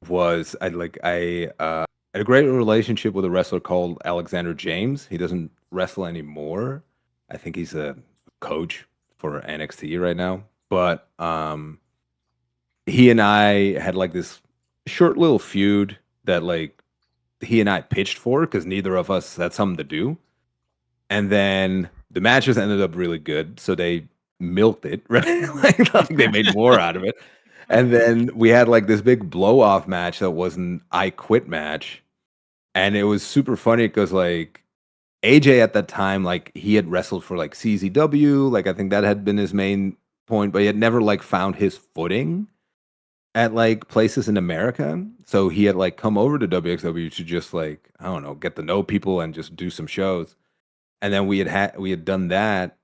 was I had a great relationship with a wrestler called Alexander James. He doesn't wrestle anymore. I think he's a coach for NXT right now. But he and I had like this short little feud that like he and I pitched for because neither of us had something to do. And then the matches ended up really good, so they milked it, right? like they made more out of it. And then we had like this big blow off match that was an I quit match. And it was super funny because like AJ at that time, like he had wrestled for like CZW, like I think that had been his main point, but he had never like found his footing at like places in America. So he had like come over to WXW to just like, I don't know, get to know people and just do some shows. And then we had done that.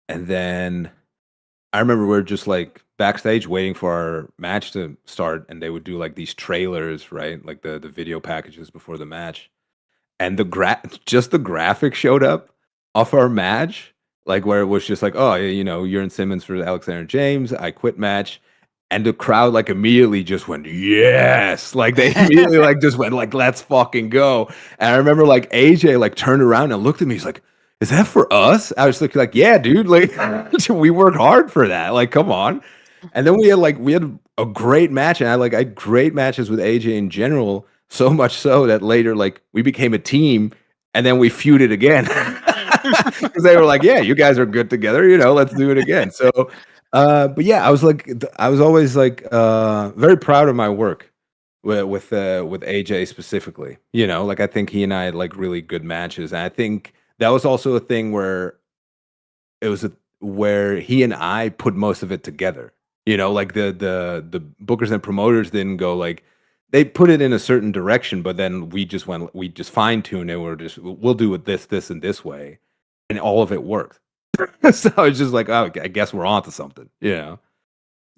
And then I remember we are just like backstage waiting for our match to start, and they would do like these trailers, right? Like the video packages before the match. And just the graphic showed up off our match, like where it was just like, oh, Jurn Simmons for Alexander James, I quit match. And the crowd like immediately just went, yes. Like they immediately like just went like, let's fucking go. And I remember like AJ like turned around and looked at me. He's like, is that for us? I was like, yeah, dude, like we worked hard for that. Like, come on. And then we had a great match, and I had great matches with AJ in general, so much so that later like we became a team, and then we feuded again because they were like, yeah, you guys are good together, let's do it again. So but yeah, I was always like very proud of my work with AJ specifically. Like I think he and I had like really good matches, and I think that was also a thing where where he and I put most of it together. Like the bookers and promoters didn't go like, they put it in a certain direction, but then we just fine tuned it. We'll do it this and this way, and all of it worked. So it's just like, oh, I guess we're onto something.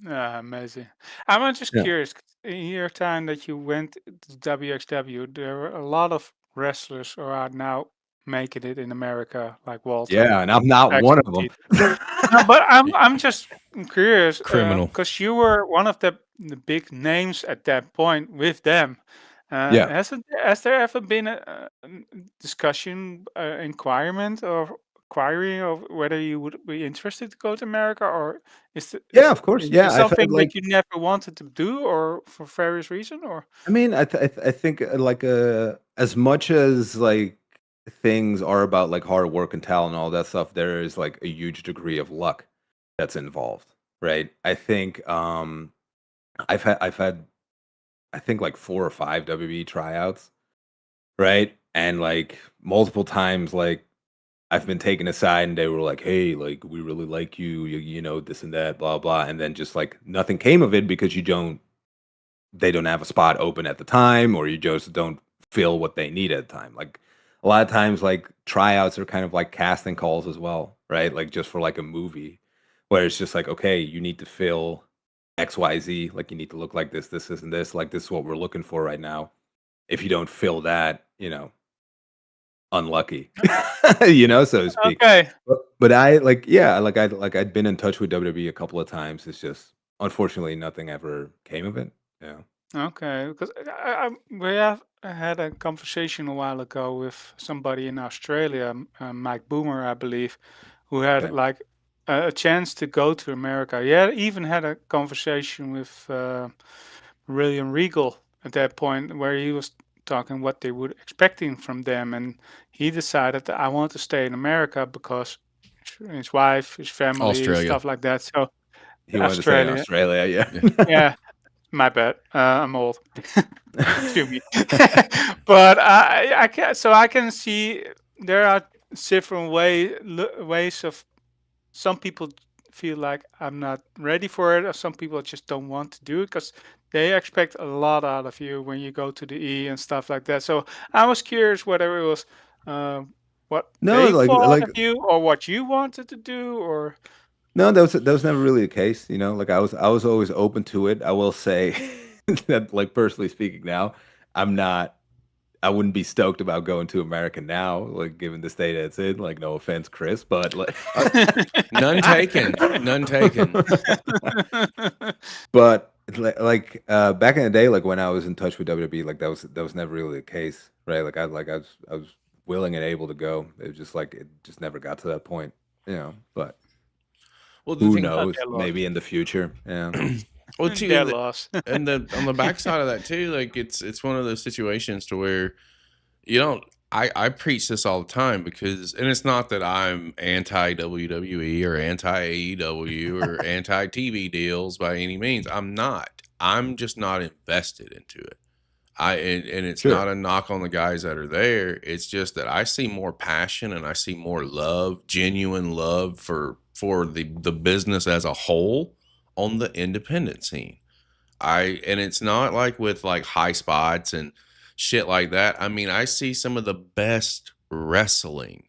Amazing. I'm just Yeah. curious, 'cause in your time that you went to WXW, there were a lot of wrestlers who are now making it in America, like Walter, Yeah, and I'm not one of them. XPT. No, but I'm just curious, Criminal. because you were one of the big names at that point with them. Yeah. Has there ever been a discussion, inquirement or inquiry of whether you would be interested to go to America, or Yeah, of course. is Yeah, this I've had something like, that you never wanted to do, or for various reason, or? I mean, I think like as much as like things are about like hard work and talent and all that stuff, there is like a huge degree of luck that's involved, right? I think I've had I think like 4 or 5 WB tryouts, right? And like multiple times, like I've been taken aside and they were like, "Hey, like we really like you, this and that, blah blah," and then just like nothing came of it because they don't have a spot open at the time, or you just don't feel what they need at the time. Like a lot of times, like tryouts are kind of like casting calls as well, right? Like just for like a movie, where it's just like, okay, you need to fill XYZ, like you need to look like this and this, like this is what we're looking for right now. If you don't fill that, unlucky, so to speak. Okay. But I like, yeah, I'd been in touch with WWE a couple of times. It's just unfortunately nothing ever came of it. Yeah. Okay, because we have had a conversation a while ago with somebody in Australia, Mike Boomer, I believe, who had Okay. like a chance to go to America. Yeah, even had a conversation with William Regal at that point, where he was talking what they were expecting from them, and he decided that I want to stay in America because his wife, his family, Australia. stuff like that. So He wanted to stay in Australia, Australia. Yeah. Yeah. yeah. My bad. I'm old. To me. But I can, so I can see there are different ways of, some people feel like I'm not ready for it, or some people just don't want to do it because they expect a lot out of you when you go to the E and stuff like that. So I was curious whether it was what No, they thought like of you or what you wanted to do, or no, that was never really the case, you know. Like I was always open to it. I will say that, like personally speaking, now I'm not. I wouldn't be stoked about going to America now, like given the state it's in. Like, no offense, Chris, but like, None taken. None taken. but back in the day, like when I was in touch with WWE, like that was never really the case, right? I was willing and able to go. It was just like it just never got to that point, you know. But Well, the who thing, Oh, knows? they're lost. Maybe in the future, yeah. well, too, They're lost. and the on the backside of that too, like it's one of those situations to where you don't. I preach this all the time because, and it's not that I'm anti WWE or anti AEW or anti TV deals by any means. I'm not. I'm just not invested into it. And it's Sure. not a knock on the guys that are there. It's just that I see more passion and I see more love, genuine love for the business as a whole on the independent scene. And it's not like with like high spots and shit like that. I mean, I see some of the best wrestling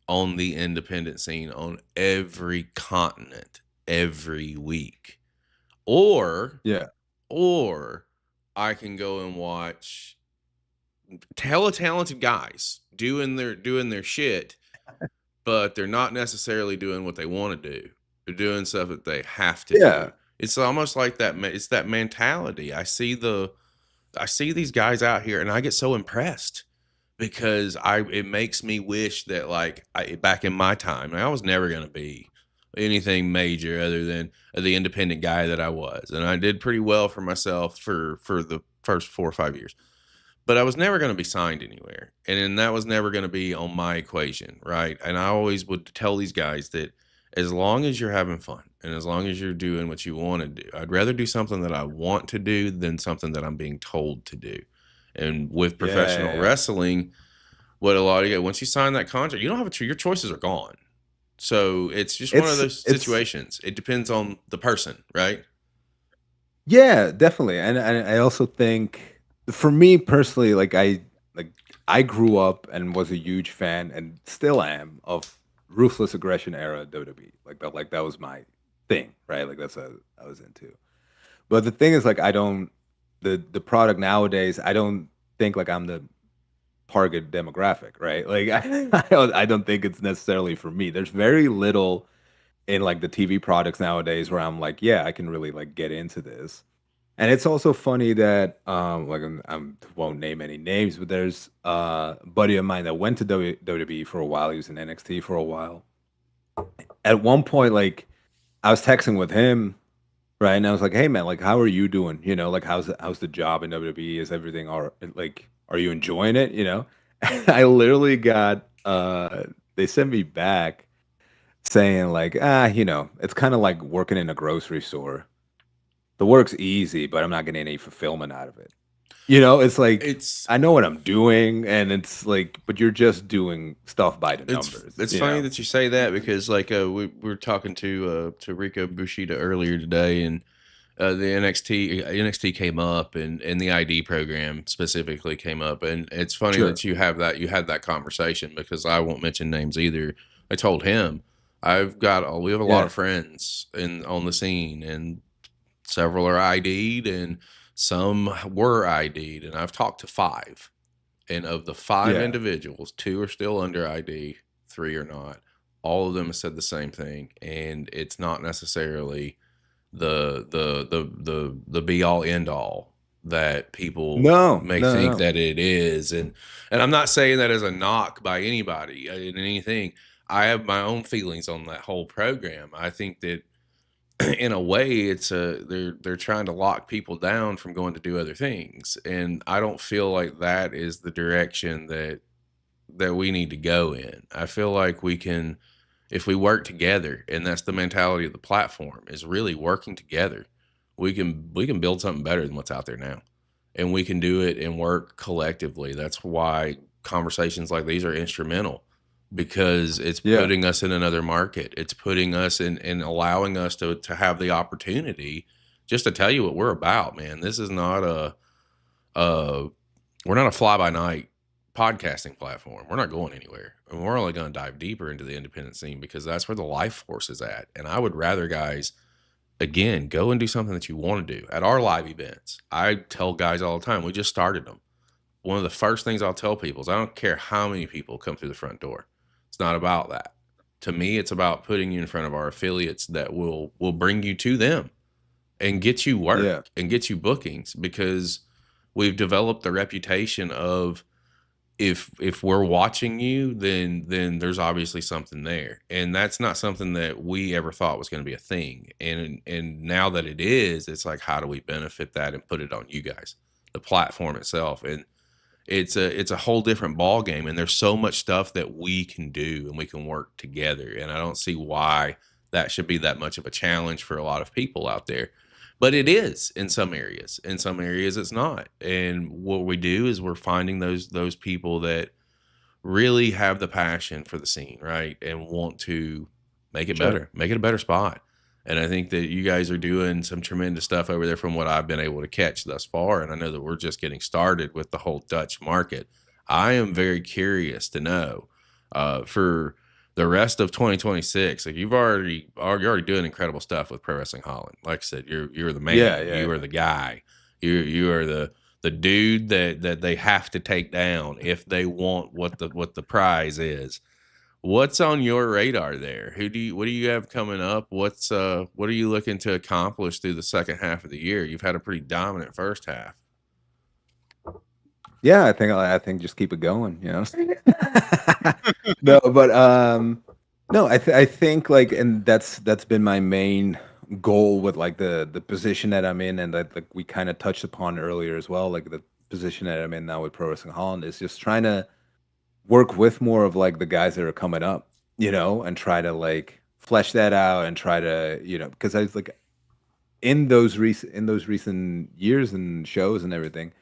on the independent scene on every continent every week. Or Yeah. or I can go and watch hella talented guys doing their shit, but they're not necessarily doing what they want to do. They're doing stuff that they have to Yeah. do. It's almost like that. It's that mentality. I see these guys out here, and I get so impressed because it makes me wish that like back in my time, I was never gonna be anything major other than the independent guy that I was, and I did pretty well for myself for the first 4 or 5 years. But I was never going to be signed anywhere, and then that was never going to be on my equation, right? And I always would tell these guys that as long as you're having fun and as long as you're doing what you want to do, I'd rather do something that I want to do than something that I'm being told to do. And with professional Yeah. wrestling, what a lot of you, once you sign that contract, you don't have your choices are gone. So it's just one of those It's situations. It depends on the person, right? Yeah, definitely. And I also think for me personally, like I grew up and was a huge fan and still am of ruthless aggression era WWE. Like that was my thing, right? Like that's what I was into. But the thing is like I don't the product nowadays, I don't think like I'm the target demographic, right? Like I don't think it's necessarily for me. There's very little in like the TV products nowadays where I'm like, yeah, I can really like get into this. And it's also funny that I'm won't name any names, but there's a buddy of mine that went to WWE for a while. He was in NXT for a while. At one point, like I was texting with him, right? And I was like, "Hey man, like how are you doing? You know, like how's the job in WWE? Is everything all like are you enjoying it? You know?" I literally got they sent me back saying like, you know, it's kind of like working in a grocery store. The work's easy, but I'm not getting any fulfillment out of it. You know, it's like It's I know what I'm doing, and it's like, but you're just doing stuff by the numbers. it's You funny know? that you say that because like we were talking to Rico Bushida earlier today, and the NXT came up, and the ID program specifically came up, and it's funny Sure. that you had that conversation because I won't mention names either. I told him we have a lot Yeah. of friends on the scene, and several are ID'd, and some were ID'd, and I've talked to 5. And of the 5 Yeah. individuals, 2 are still under ID, 3 are not. All of them have said the same thing, and it's not necessarily the be all end all that people No, may no, think no. that it is. And I'm not saying that as a knock by anybody in anything. I have my own feelings on that whole program. I think that in a way they're trying to lock people down from going to do other things, and I don't feel like that is the direction that we need to go in. I feel like we can, if we work together, and that's the mentality of the platform, is really working together. we can build something better than what's out there now, and we can do it and work collectively. That's why conversations like these are instrumental, because it's Yeah. putting us in another market. It's putting us in allowing us to have the opportunity just to tell you what we're about, man. This is not we're not a fly by night podcasting platform. We're not going anywhere. And we're only going to dive deeper into the independent scene because that's where the life force is at. And I would rather guys, again, go and do something that you want to do. At our live events, I tell guys all the time, we just started them. One of the first things I'll tell people is I don't care how many people come through the front door. It's not about that. To me, it's about putting you in front of our affiliates that will bring you to them and get you work and get you bookings, because we've developed the reputation of if we're watching you, then there's obviously something there. And that's not something that we ever thought was going to be a thing. And now that it is, it's like, how do we benefit that and put it on you guys, the platform itself? And it's a whole different ball game. And there's so much stuff that we can do and we can work together. And I don't see why that should be that much of a challenge for a lot of people out there. But it is in some areas. In some areas, it's not. And what we do is we're finding those people that really have the passion for the scene, right, and want to make it better, make it a better spot. And I think that you guys are doing some tremendous stuff over there from what I've been able to catch thus far. And I know that we're just getting started with the whole Dutch market. I am very curious to know for the rest of 2026, like you're already doing incredible stuff with Pro Wrestling Holland. Like I said, you're the man. You are the guy. You are the dude that they have to take down if they want what the prize is. What's on your radar there? What do you have coming up? What are you looking to accomplish through the second half of the year? You've had a pretty dominant first half. Yeah, I think just keep it going, you know. No, but no, I think like, and that's been my main goal with like the position that I'm in, and that like we kind of touched upon earlier as well, like the position that I'm in now with Pro Wrestling Holland is just trying to work with more of like the guys that are coming up, you know, and try to like flesh that out and try to, you know, because I was like in those recent years and shows and everything,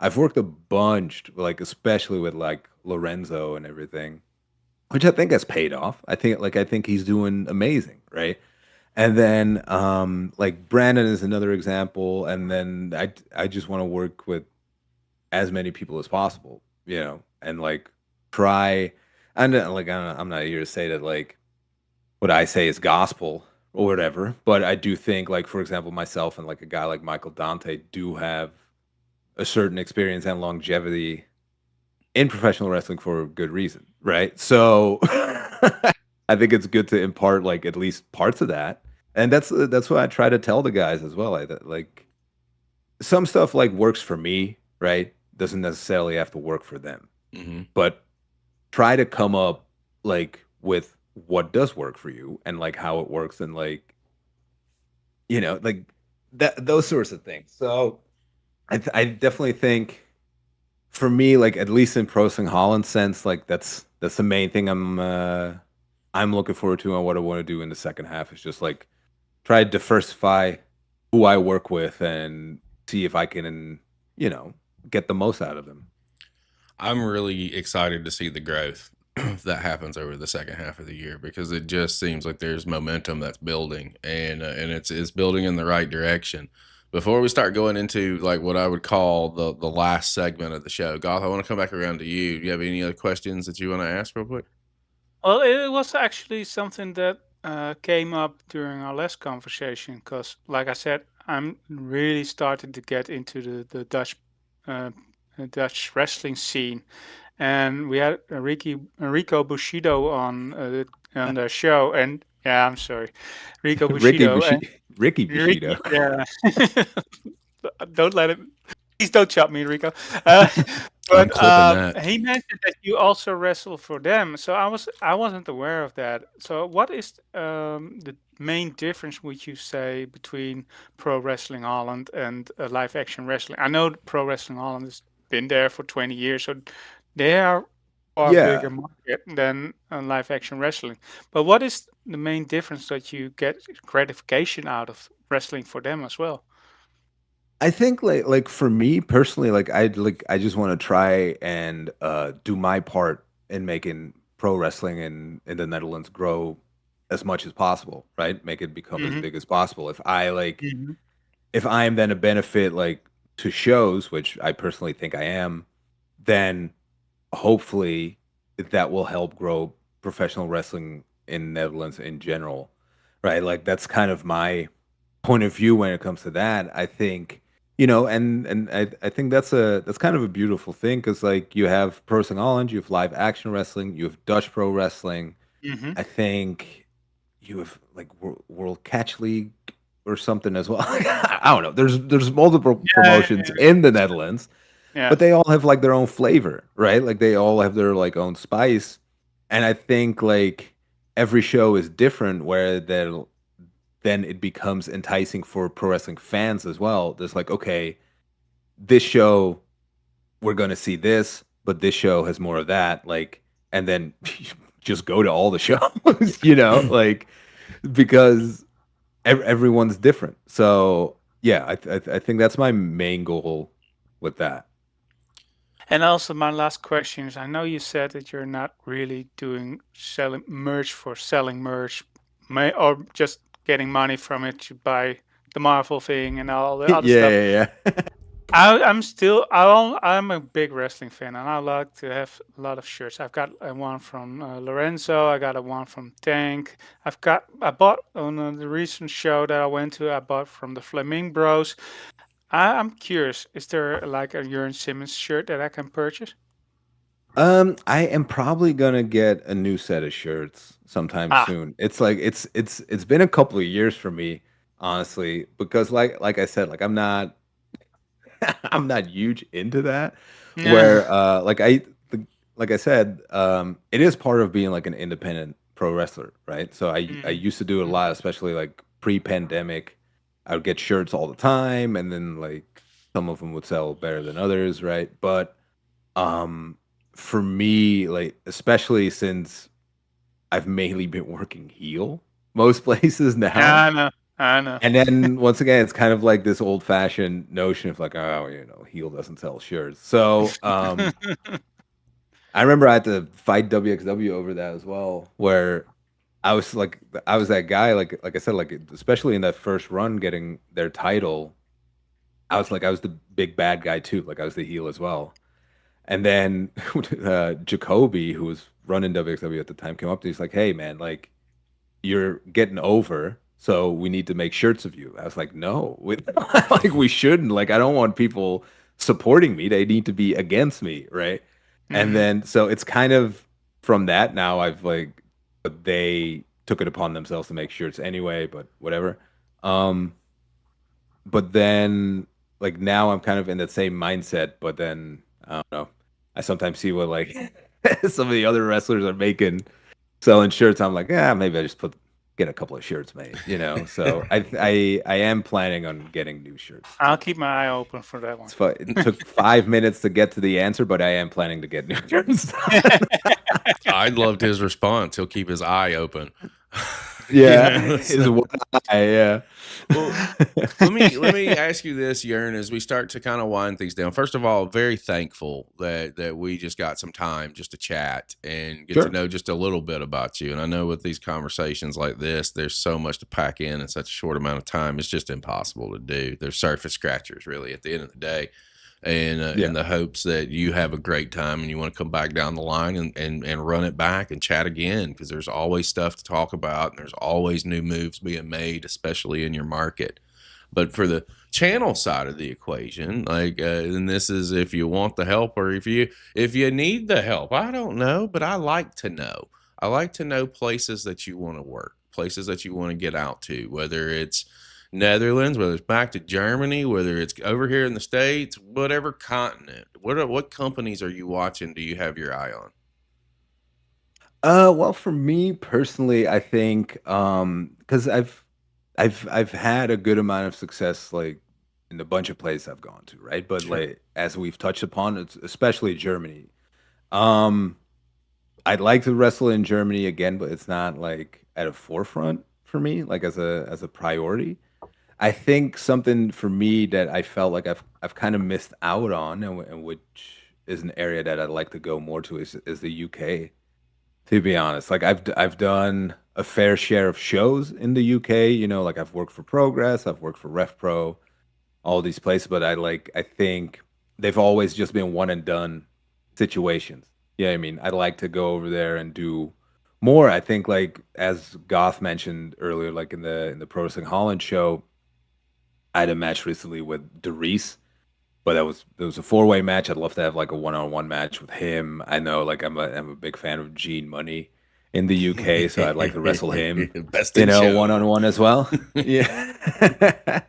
I've worked a bunch, like especially with like Lorenzo and everything, which I think has paid off. I think he's doing amazing, right? And then like Brandon is another example, and then I just want to work with as many people as possible, you know, and like try. I'm not here to say that like what I say is gospel or whatever, but I do think like, for example, myself and like a guy like Michael Dante do have a certain experience and longevity in professional wrestling for a good reason, right? So I think it's good to impart like at least parts of that, and that's what I try to tell the guys as well. Like some stuff like works for me, right? Doesn't necessarily have to work for them, but try to come up like with what does work for you and like how it works, and like, you know, like those sorts of things. So I definitely think for me, like at least in Pro Wrestling Holland sense, like that's the main thing I'm looking forward to, and what I want to do in the second half is just like try to diversify who I work with and see if I can, you know, get the most out of them. I'm really excited to see the growth that happens over the second half of the year, because it just seems like there's momentum that's building, and it's building in the right direction. Before we start going into like what I would call the last segment of the show, Goth, I want to come back around to you. Do you have any other questions that you want to ask real quick? Well, it was actually something that came up during our last conversation because, like I said, I'm really starting to get into the Dutch wrestling scene, and we had Rico Bushido on the show, and yeah, I'm sorry, Rico Bushido, Ricky Bushido. yeah. Don't let him. Please don't chop me, Rico. I'm But clipping that. he mentioned that you also wrestle for them, so I wasn't aware of that. So what is the main difference, would you say, between Pro Wrestling Holland and live action wrestling? I know Pro Wrestling Holland has been there for 20 years, so they are far bigger market than live action wrestling. But what is the main difference that you get gratification out of wrestling for them as well? I think like for me personally, I just want to try and do my part in making pro wrestling in the Netherlands grow as much as possible, right? Make it become as Hmm. big as possible. Hmm. If I am then a benefit like to shows, which I personally think I am, then hopefully that will help grow professional wrestling in Netherlands in general, right? Like that's kind of my point of view when it comes to that. I think I think that's kind of a beautiful thing because like you have Pro Wrestling Holland, you have live action wrestling, you have Dutch pro wrestling. Hmm. I think you have like World Catch League or something as well. I don't know. There's multiple Yeah, promotions in the Netherlands, yeah. but they all have like their own flavor, right? Like they all have their like own spice. And I think like every show is different where then it becomes enticing for pro wrestling fans as well. There's like, okay, this show we're gonna see this, but this show has more of that. Like, and then just go to all the shows, like because everyone's different. So yeah, I think that's my main goal with that. And also, my last question is: I know you said that you're not really doing selling merch for selling merch, or just getting money from it to buy the Marvel thing and all the Yeah, other stuff. yeah, yeah. I'm a big wrestling fan, and I like to have a lot of shirts. I've got one from Lorenzo. I got a one from Tank. I bought on the recent show that I went to. I bought from the Flaming Bros. I'm curious. Is there like a Jurn Simmons shirt that I can purchase? I am probably gonna get a new set of shirts sometime Ah, soon. It's like it's been a couple of years for me, honestly, because like I said, like I'm not I'm not huge into that. yeah. Where like I said, it is part of being like an independent pro wrestler, right? So I Mhm, used to do it a mhm. lot, especially like pre-pandemic. I would get shirts all the time, and then like some of them would sell better than others, right? But um, for me, like especially since I've mainly been working heel most places now, I know. I know. and then once again, it's kind of like this old-fashioned notion of like, oh, heel doesn't sell shirts. So, I remember I had to fight WXW over that as well, where I was that guy, like I said, like especially in that first run getting their title, I was the big bad guy too, like I was the heel as well. And then Jacoby, who was running WXW at the time, came up to me. He's like, "Hey, man, like you're getting over, so we need to make shirts of you." I was like, "No, like we shouldn't. Like I don't want people supporting me. They need to be against me, right?" And Mhm. then so it's kind of from that now I've like but they took it upon themselves to make shirts anyway, but whatever. Um, but then like now I'm kind of in that same mindset, but then I don't know. I sometimes see what like some of the other wrestlers are making selling shirts. I'm like, yeah, maybe I just get a couple of shirts made, So I am planning on getting new shirts. I'll keep my eye open for that one. It's fun. It took 5 minutes to get to the answer, but I am planning to get new shirts. I loved his response. He'll keep his eye open. you Yeah, know, is so, one eye. Yeah. well, let me ask you this, Jern, as we start to kind of wind things down. First of all, very thankful that we just got some time just to chat and get to Sure. know just a little bit about you. And I know with these conversations like this, there's so much to pack in such a short amount of time. It's just impossible to do. They're surface scratchers, really, at the end of the day. And Yeah. in the hopes that you have a great time and you want to come back down the line and run it back and chat again, because there's always stuff to talk about and there's always new moves being made, especially in your market. But for the channel side of the equation, like, and this is if you want the help or if you need the help, I don't know, but I like to know. I like to know places that you want to work, places that you want to get out to, whether it's Netherlands, whether it's back to Germany, whether it's over here in the States, whatever continent. What companies are you watching? Do you have your eye on? Well, for me personally, I think because I've had a good amount of success like in a bunch of places I've gone to, right? But Sure. like as we've touched upon, it's especially Germany. Um, I'd like to wrestle in Germany again, but it's not like at a forefront for me, like as a priority. I think something for me that I felt like I've kind of missed out on, and which is an area that I'd like to go more to is the UK. To be honest, like I've done a fair share of shows in the UK. You know, like I've worked for Progress, I've worked for Ref Pro, all these places, but I think they've always just been one and done situations. Yeah, I mean, I'd like to go over there and do more. I think like as Goth mentioned earlier, like in the Pro Wrestling Holland show, I had a match recently with Derice, but it was a four-way match. I'd love to have like a one-on-one match with him. I know like I'm a big fan of Gene Money in the UK, so I'd like to wrestle him, Best in show. one-on-one as well. Yeah.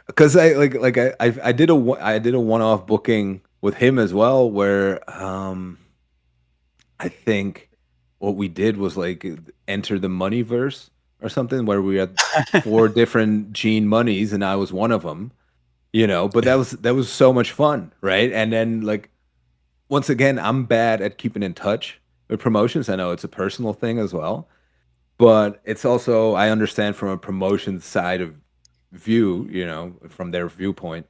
Because I did a one-off booking with him as well, where I think what we did was like enter the Moneyverse or something, where we had 4 different Gene Monies, and I was one of them. But that was so much fun, right? And then like once again, I'm bad at keeping in touch with promotions. I know it's a personal thing as well, but it's also I understand from a promotion side of view, from their viewpoint,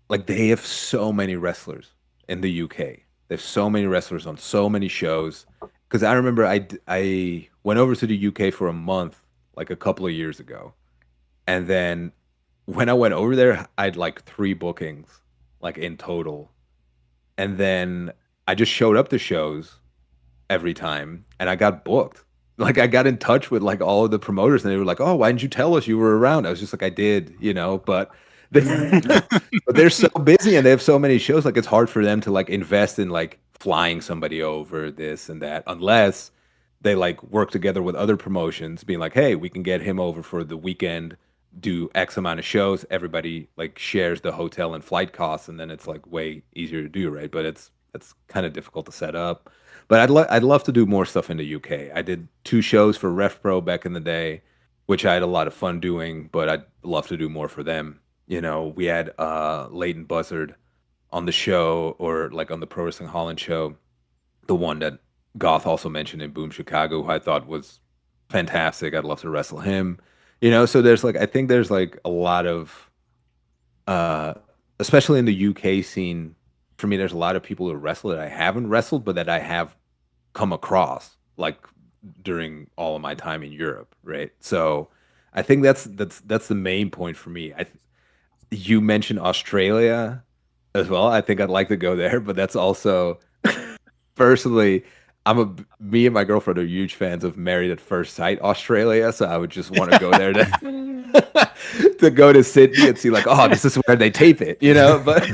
like they have so many wrestlers in the UK. They have so many wrestlers on so many shows. Because I remember I went over to the UK for a month, like a couple of years ago, and then when I went over there, I had like 3 bookings, like in total, and then I just showed up to shows every time, and I got booked. Like I got in touch with like all of the promoters, and they were like, "Oh, why didn't you tell us you were around?" I was just like, "I did," but but they're so busy and they have so many shows. Like it's hard for them to like invest in like flying somebody over this and that, unless they like work together with other promotions, being like, "Hey, we can get him over for the weekend, do X amount of shows. Everybody like shares the hotel and flight costs, and then it's like way easier to do, right?" But it's kind of difficult to set up. But I'd love to do more stuff in the UK. I did 2 shows for Ref Pro back in the day, which I had a lot of fun doing, but I'd love to do more for them. We had Leighton Buzzard on the show, or like on the Pro Wrestling Holland show, the one that Goth also mentioned in Boom Chicago, who I thought was fantastic. I'd love to wrestle him. So there's like I think there's like a lot of uh especially in the UK scene, for me, there's a lot of people who wrestle that I haven't wrestled, but that I have come across like during all of my time in Europe, right? So I think that's the main point for me. You mentioned Australia as well. I think I'd like to go there, but that's also personally, me and my girlfriend are huge fans of Married at First Sight Australia, so I would just want to go there to to go to Sydney and see like, oh, this is where they tape it, But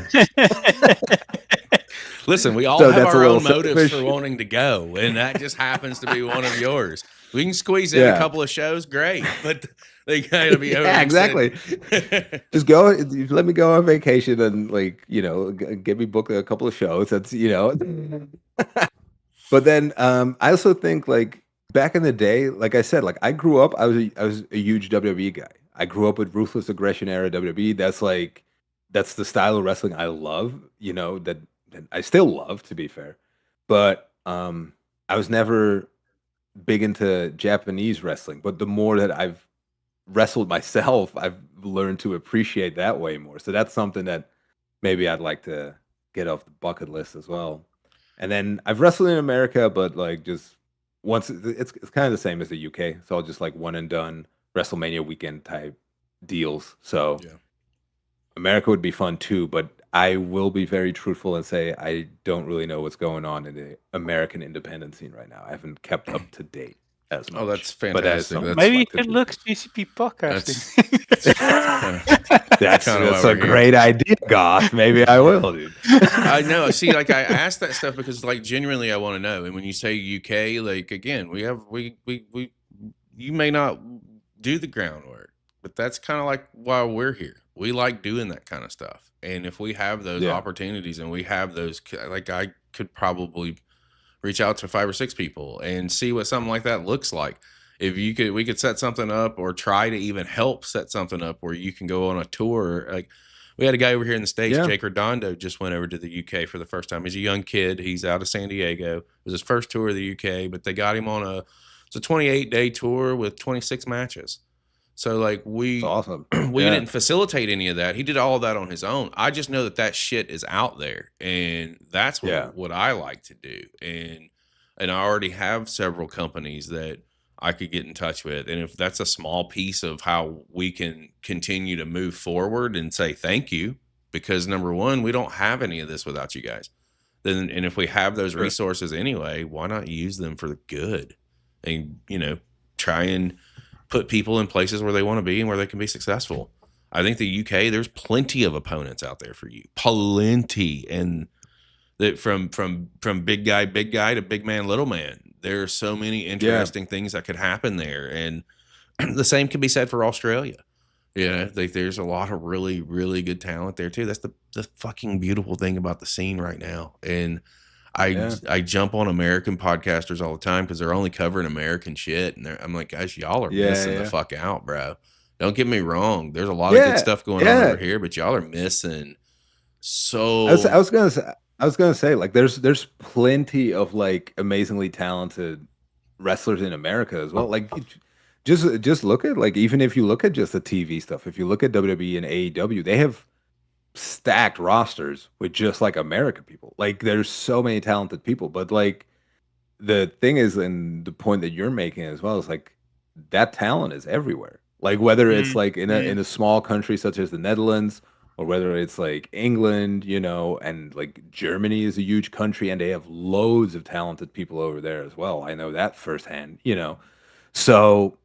listen, we all So have that's a our little own motives selfish. for wanting to go, and that just happens to be one of yours. We can squeeze in a Yeah. couple of shows, great, but they gotta be over. Yeah, in exactly. Sydney. Just go, let me go on vacation and like, get me booked a couple of shows. That's, But then I also think like back in the day, like I said, like I grew up, I was a huge WWE guy. I grew up with Ruthless Aggression era WWE. That's the style of wrestling I love, that I still love, to be fair. But I was never big into Japanese wrestling. But the more that I've wrestled myself, I've learned to appreciate that way more. So that's something that maybe I'd like to get off the bucket list as well. And then I've wrestled in America, but like just once, it's kind of the same as the UK. It's all just like one and done WrestleMania weekend type deals. So Yeah. America would be fun too, but I will be very truthful and say I don't really know what's going on in the American independent scene right now. I haven't kept up to date as much. Oh, that's But that is fantastic. something That's- I'd Maybe you like to should do. look CCP podcasting. That's kinda why a we're here. great idea, Goth. Maybe I will, dude. I know. See, like I asked that stuff because, like, genuinely, I want to know. And when you say UK, like again, you may not do the groundwork, but that's kind of like why we're here. We like doing that kind of stuff, and if we have those Yeah. opportunities and we have those, like, I could probably reach out to 5 or 6 people and see what something like that looks like. If you could, we could set something up or try to even help set something up where you can go on a tour. Like we had a guy over here in the States, Yeah. Jake Redondo, just went over to the UK for the first time. He's a young kid. He's out of San Diego. It was his first tour of the UK, but they got him on it's a 28-day tour with 26 matches. So like It's we awesome. we Yeah. didn't facilitate any of that. He did all of that on his own. I just know that that shit is out there, and that's Yeah. what I like to do. And I already have several companies that I could get in touch with, and if that's a small piece of how we can continue to move forward and say thank you, because number one, we don't have any of this without you guys. Then, and if we have those Sure. resources anyway, why not use them for the good? And try and put people in places where they want to be and where they can be successful. I think the UK, there's plenty of opponents out there for you, plenty, and that from big guy to big man, little man. There are so many interesting things that could happen there, and the same can be said for Australia. Like there's a lot of really, really good talent there too. That's the fucking beautiful thing about the scene right now. And I jump on American podcasters all the time because they're only covering American shit, and I'm like, guys, y'all are missing the fuck out, bro. Don't get me wrong. There's a lot of good stuff going on over here, but y'all are missing. So I was gonna say like there's plenty of like amazingly talented wrestlers in America as well. Like just look at like even if you look at just the TV stuff, if you look at WWE and AEW, they have stacked rosters with just like American people. Like there's so many talented people, but like the thing is, and the point that you're making as well is like that talent is everywhere. Like whether it's like in a small country such as the Netherlands, or whether it's like England, and like Germany is a huge country and they have loads of talented people over there as well. I know that firsthand, So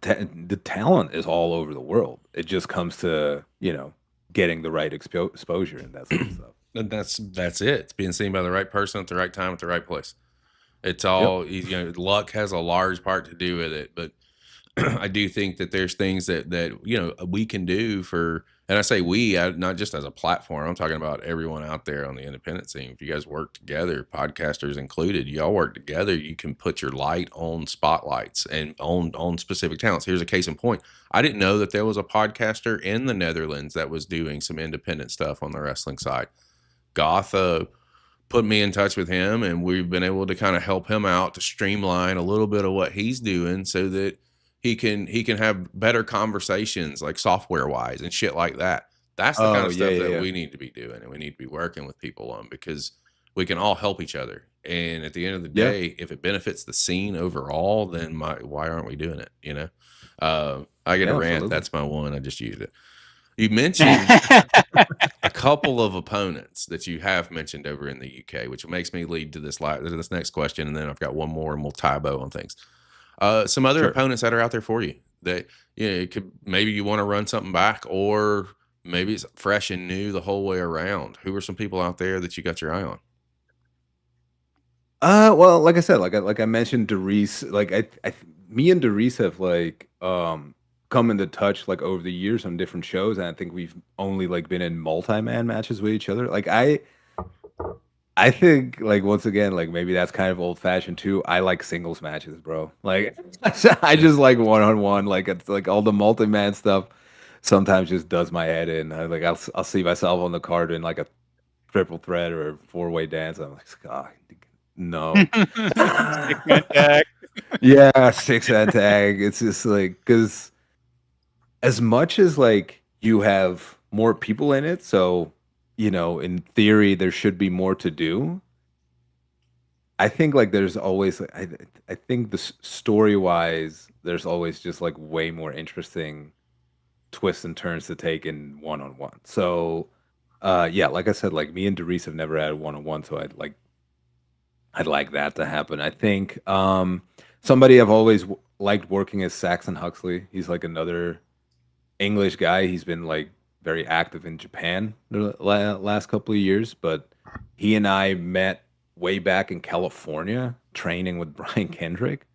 the talent is all over the world. It just comes to, getting the right exposure and that sort of stuff. And that's it. It's being seen by the right person at the right time at the right place. It's all luck has a large part to do with it, but I do think that there's things that we can do for, and I say we, not just as a platform. I'm talking about everyone out there on the independent scene. If you guys work together, podcasters included, y'all work together, you can put your light on spotlights and on specific talents. Here's a case in point. I didn't know that there was a podcaster in the Netherlands that was doing some independent stuff on the wrestling side. Goth put me in touch with him, and we've been able to kind of help him out to streamline a little bit of what he's doing so that he can have better conversations like software wise and shit like that. That's the kind of stuff that we need to be doing, and we need to be working with people on, because we can all help each other. And at the end of the day, if it benefits the scene overall, then why aren't we doing it? I get a rant. Absolutely. That's my one. I just used it. You mentioned a couple of opponents that you have mentioned over in the UK, which makes me lead to this next question, and then I've got one more, and we'll tie a bow on things. Some other opponents that are out there for you that it could, maybe you want to run something back, or maybe it's fresh and new the whole way around. Who are some people out there that you got your eye on? Well, like I said, like I mentioned, Darius. Like me and Darius have like come into touch like over the years on different shows, and I think we've only like been in multi-man matches with each other. Like I think like once again, like maybe that's kind of old fashioned too. I like singles matches, bro. Like I just like one-on-one. Like it's like all the multi-man stuff sometimes just does my head in. I'll see myself on the card in like a triple threat or a four-way dance. I'm like, God, no. 6-man tag. Yeah, 6-man tag. It's just like, because as much as like you have more people in it, so in theory there should be more to do. I think like there's always I think the story wise there's always just like way more interesting twists and turns to take in one-on-one. So like I said, like me and Darius have never had one-on-one, so I'd like that to happen. I think somebody I've always liked working is Saxon Huxley. He's like another English guy. He's been like very active in Japan the last couple of years, but he and I met way back in California training with Brian Kendrick.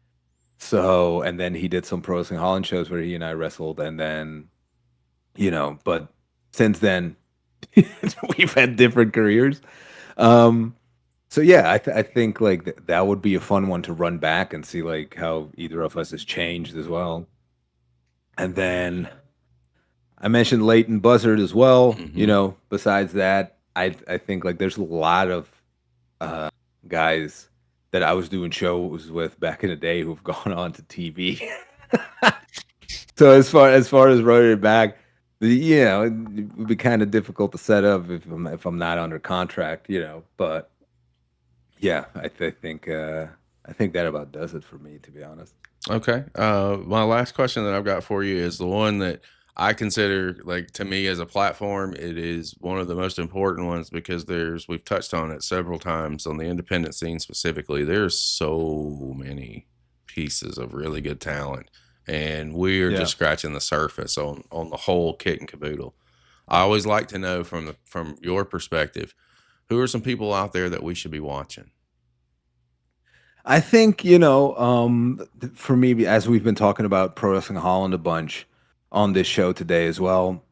So, and then he did some Pro Wrestling Holland shows where he and I wrestled, and then, but since then we've had different careers. So yeah, I think like that would be a fun one to run back and see like how either of us has changed as well. And then I mentioned Leighton Buzzard as well. Mm-hmm. Besides that, I think like there's a lot of guys that I was doing shows with back in the day who've gone on to TV. So as running it back, it would be kind of difficult to set up if I'm not under contract, But yeah, I think that about does it for me, to be honest. Okay. My last question that I've got for you is the one that I consider, like, to me as a platform, it is one of the most important ones because we've touched on it several times on the independent scene specifically. There's so many pieces of really good talent, and we're Yeah. just scratching the surface on the whole kit and caboodle. I always like to know from your perspective, who are some people out there that we should be watching? I think, for me, as we've been talking about Pro Wrestling Holland a bunch on this show today as well,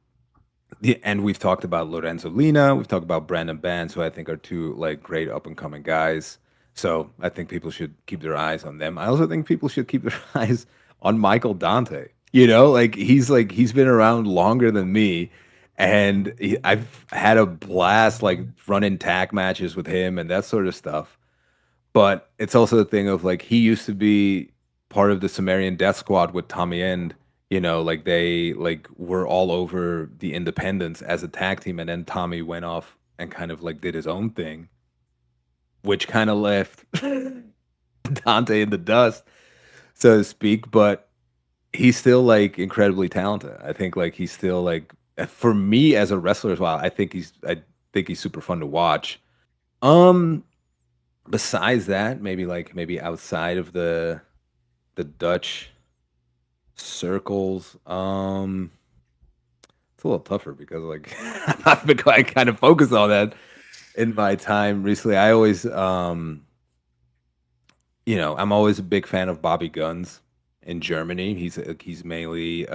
and we've talked about Lorenzo Lina, we've talked about Brandon Bands, who I think are two like great up and coming guys. So I think people should keep their eyes on them. I also think people should keep their eyes on Michael Dante. He's been around longer than me, and I've had a blast like running tag matches with him and that sort of stuff. But it's also the thing of like he used to be part of the Sumerian Death Squad with Tommy End. Like they like were all over the independents as a tag team, and then Tommy went off and kind of like did his own thing, which kind of left Dante in the dust, so to speak. But he's still like incredibly talented. I think like he's still like for me as a wrestler as well. I think he's super fun to watch. Um, Besides that, maybe outside of the Dutch circles, it's a little tougher because like I've been quite kind of focused on that in my time recently. I always I'm always a big fan of Bobby Guns in Germany. He's mainly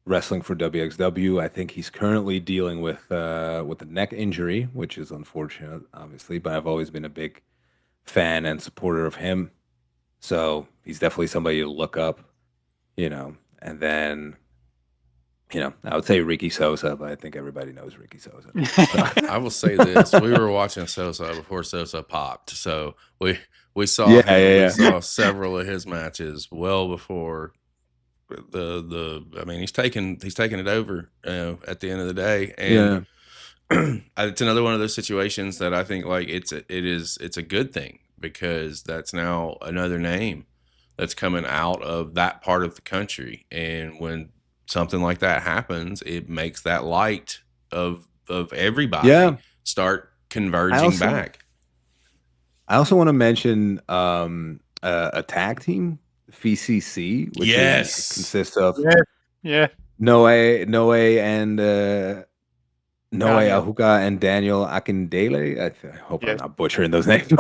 wrestling for WXW. I think he's currently dealing with a neck injury, which is unfortunate, obviously. But I've always been a big fan and supporter of him. So he's definitely somebody to look up, And then, I would say Ricky Sosa, but I think everybody knows Ricky Sosa. I will say this: we were watching Sosa before Sosa popped, so we saw Yeah. saw several of his matches well before I mean, he's taking it over at the end of the day, and it's another one of those situations that I think like it's a good thing because that's now another name that's coming out of that part of the country, and when something like that happens, it makes that light of everybody start converging back. I also want to mention a tag team, VCC, which consists of Noe and Noe Ahuka and Daniel Akindele. I hope I'm not butchering those names.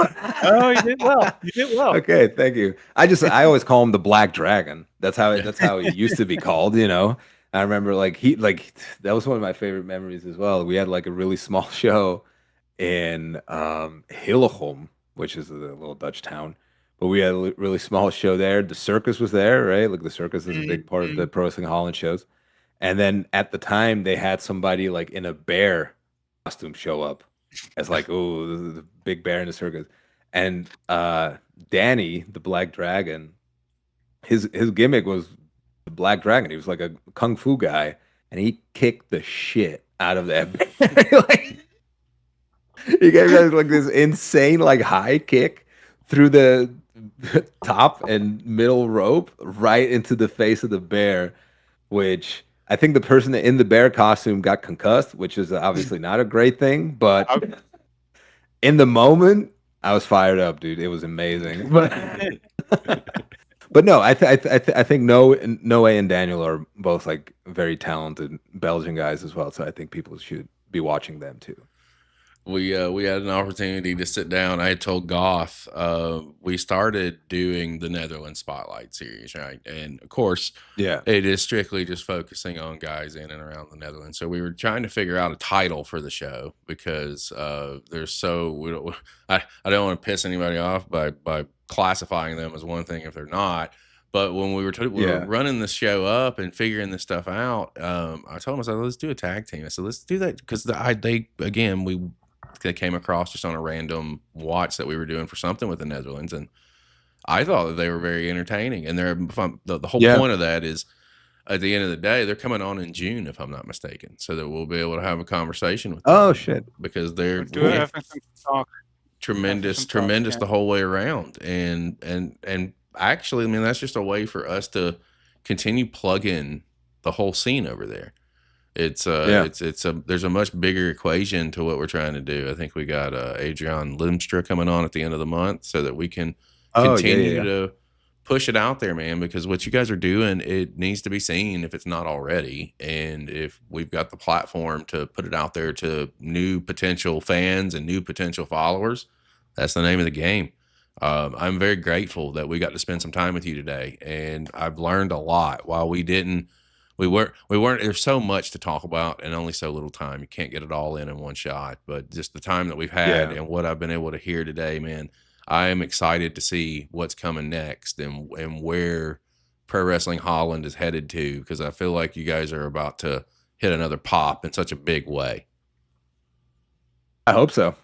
Oh, you did well. You did well. Okay, thank you. I always call him the Black Dragon. That's how he used to be called. I remember that was one of my favorite memories as well. We had like a really small show in Hillegom, which is a little Dutch town. But we had a really small show there. The circus was there, right? Like the circus is a big part of the Pro Wrestling Holland shows. And then at the time, they had somebody like in a bear costume show up as like, oh, this is the big bear in the circus. And Danny, the Black Dragon, his gimmick was the Black Dragon. He was like a kung fu guy, and he kicked the shit out of that bear. He gave us like this insane like high kick through the top and middle rope right into the face of the bear, which I think the person in the bear costume got concussed, which is obviously not a great thing. But in the moment, I was fired up, dude. It was amazing. But no, I think Noe and Daniel are both like very talented Belgian guys as well. So I think people should be watching them too. We had an opportunity to sit down. I had told Goth we started doing the Netherlands Spotlight series, right? And of course, it is strictly just focusing on guys in and around the Netherlands. So we were trying to figure out a title for the show because I don't want to piss anybody off by classifying them as one thing if they're not. But when we were running the show up and figuring this stuff out, I told him, I said, let's do a tag team. I said, let's do that because they came across just on a random watch that we were doing for something with the Netherlands, and I thought that they were very entertaining. And the whole point of that is at the end of the day, they're coming on in June, if I'm not mistaken, so that we'll be able to have a conversation with them. Oh shit! Because they're Having some talk. tremendous Yeah. the whole way around, and actually, I mean, that's just a way for us to continue plugging the whole scene over there. It's there's a much bigger equation to what we're trying to do. I think we got Adrian Limstra coming on at the end of the month, so that we can continue to push it out there, man, because what you guys are doing, it needs to be seen if it's not already. And if we've got the platform to put it out there to new potential fans and new potential followers, that's the name of the game. I'm very grateful that we got to spend some time with you today, and I've learned a lot. While we weren't, there's so much to talk about and only so little time. You can't get it all in one shot, but just the time that we've had and what I've been able to hear today, man, I am excited to see what's coming next and where Pro Wrestling Holland is headed to, because I feel like you guys are about to hit another pop in such a big way. I hope so.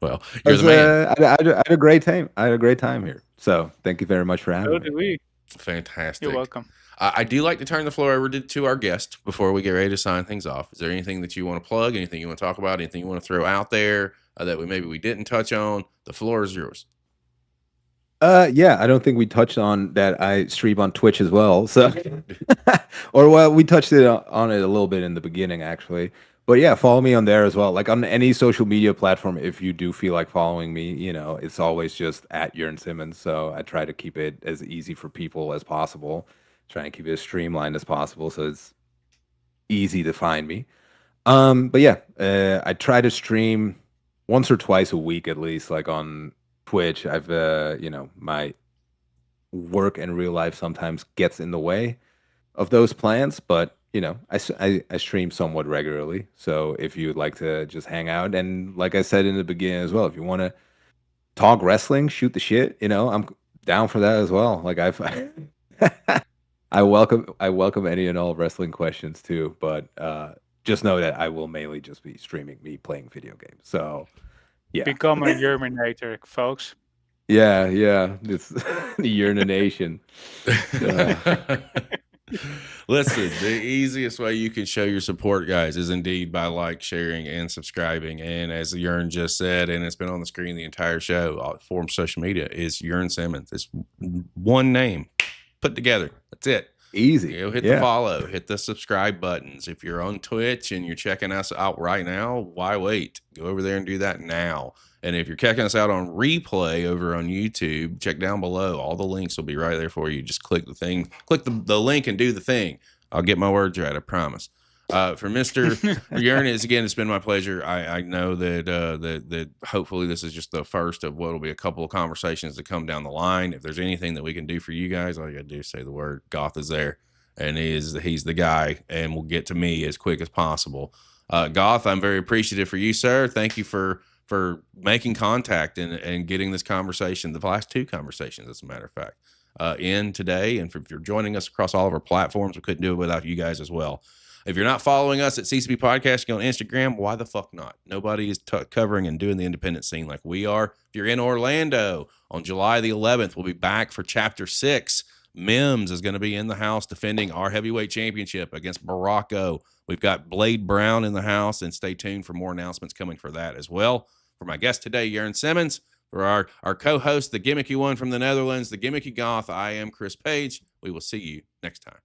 Well, you're the man. I had a great time. I had a great time here. So thank you very much for having me. So did we. Fantastic. You're welcome. I do like to turn the floor over to our guest before we get ready to sign things off. Is there anything that you want to plug? Anything you want to talk about? Anything you want to throw out there that we didn't touch on? The floor is yours. Yeah, I don't think we touched on that. I stream on Twitch as well. So, or well, we touched on it a little bit in the beginning, actually. But yeah, follow me on there as well. Like on any social media platform, if you do feel like following me, it's always just at Jurn Simmons. So I try to keep it as easy for people as possible. Try and keep it as streamlined as possible, so it's easy to find me. But yeah, I try to stream once or twice a week at least, like on Twitch. I've my work and real life sometimes gets in the way of those plans, but I stream somewhat regularly. So if you'd like to just hang out, and like I said in the beginning as well, if you want to talk wrestling, shoot the shit, I'm down for that as well. Like I welcome any and all wrestling questions too, but just know that I will mainly just be streaming me playing video games. So yeah, Become a Urminator, folks. yeah, it's the urination. Listen, the easiest way you can show your support, guys, is indeed by sharing, and subscribing. And as Jurn just said, and it's been on the screen the entire show, form social media is Jurn Simmons. It's one name put together. That's it. Easy. Hit the follow, hit the subscribe buttons. If you're on Twitch and you're checking us out right now, why wait? Go over there and do that now. And if you're checking us out on replay over on YouTube, check down below. All the links will be right there for you. Just click the thing, click the link and do the thing. I'll get my words right, I promise. For Mr. Jurn, it's been my pleasure. I know that hopefully this is just the first of what will be a couple of conversations to come down the line. If there's anything that we can do for you guys, all you gotta do is say the word. Goth is there, and he's the guy, and will get to me as quick as possible. Goth, I'm very appreciative for you, sir. Thank you for making contact and getting this conversation, the last two conversations, as a matter of fact, in today. And if you're joining us across all of our platforms, we couldn't do it without you guys as well. If you're not following us at CCP Podcast, go on Instagram. Why the fuck not? Nobody is covering and doing the independent scene like we are. If you're in Orlando on July the 11th, we'll be back for Chapter 6. Mims is going to be in the house defending our heavyweight championship against Baracco. We've got Blade Brown in the house, and stay tuned for more announcements coming for that as well. For my guest today, Jurn Simmons. For our co-host, the gimmicky one from the Netherlands, the gimmicky Goth, I am Chris Page. We will see you next time.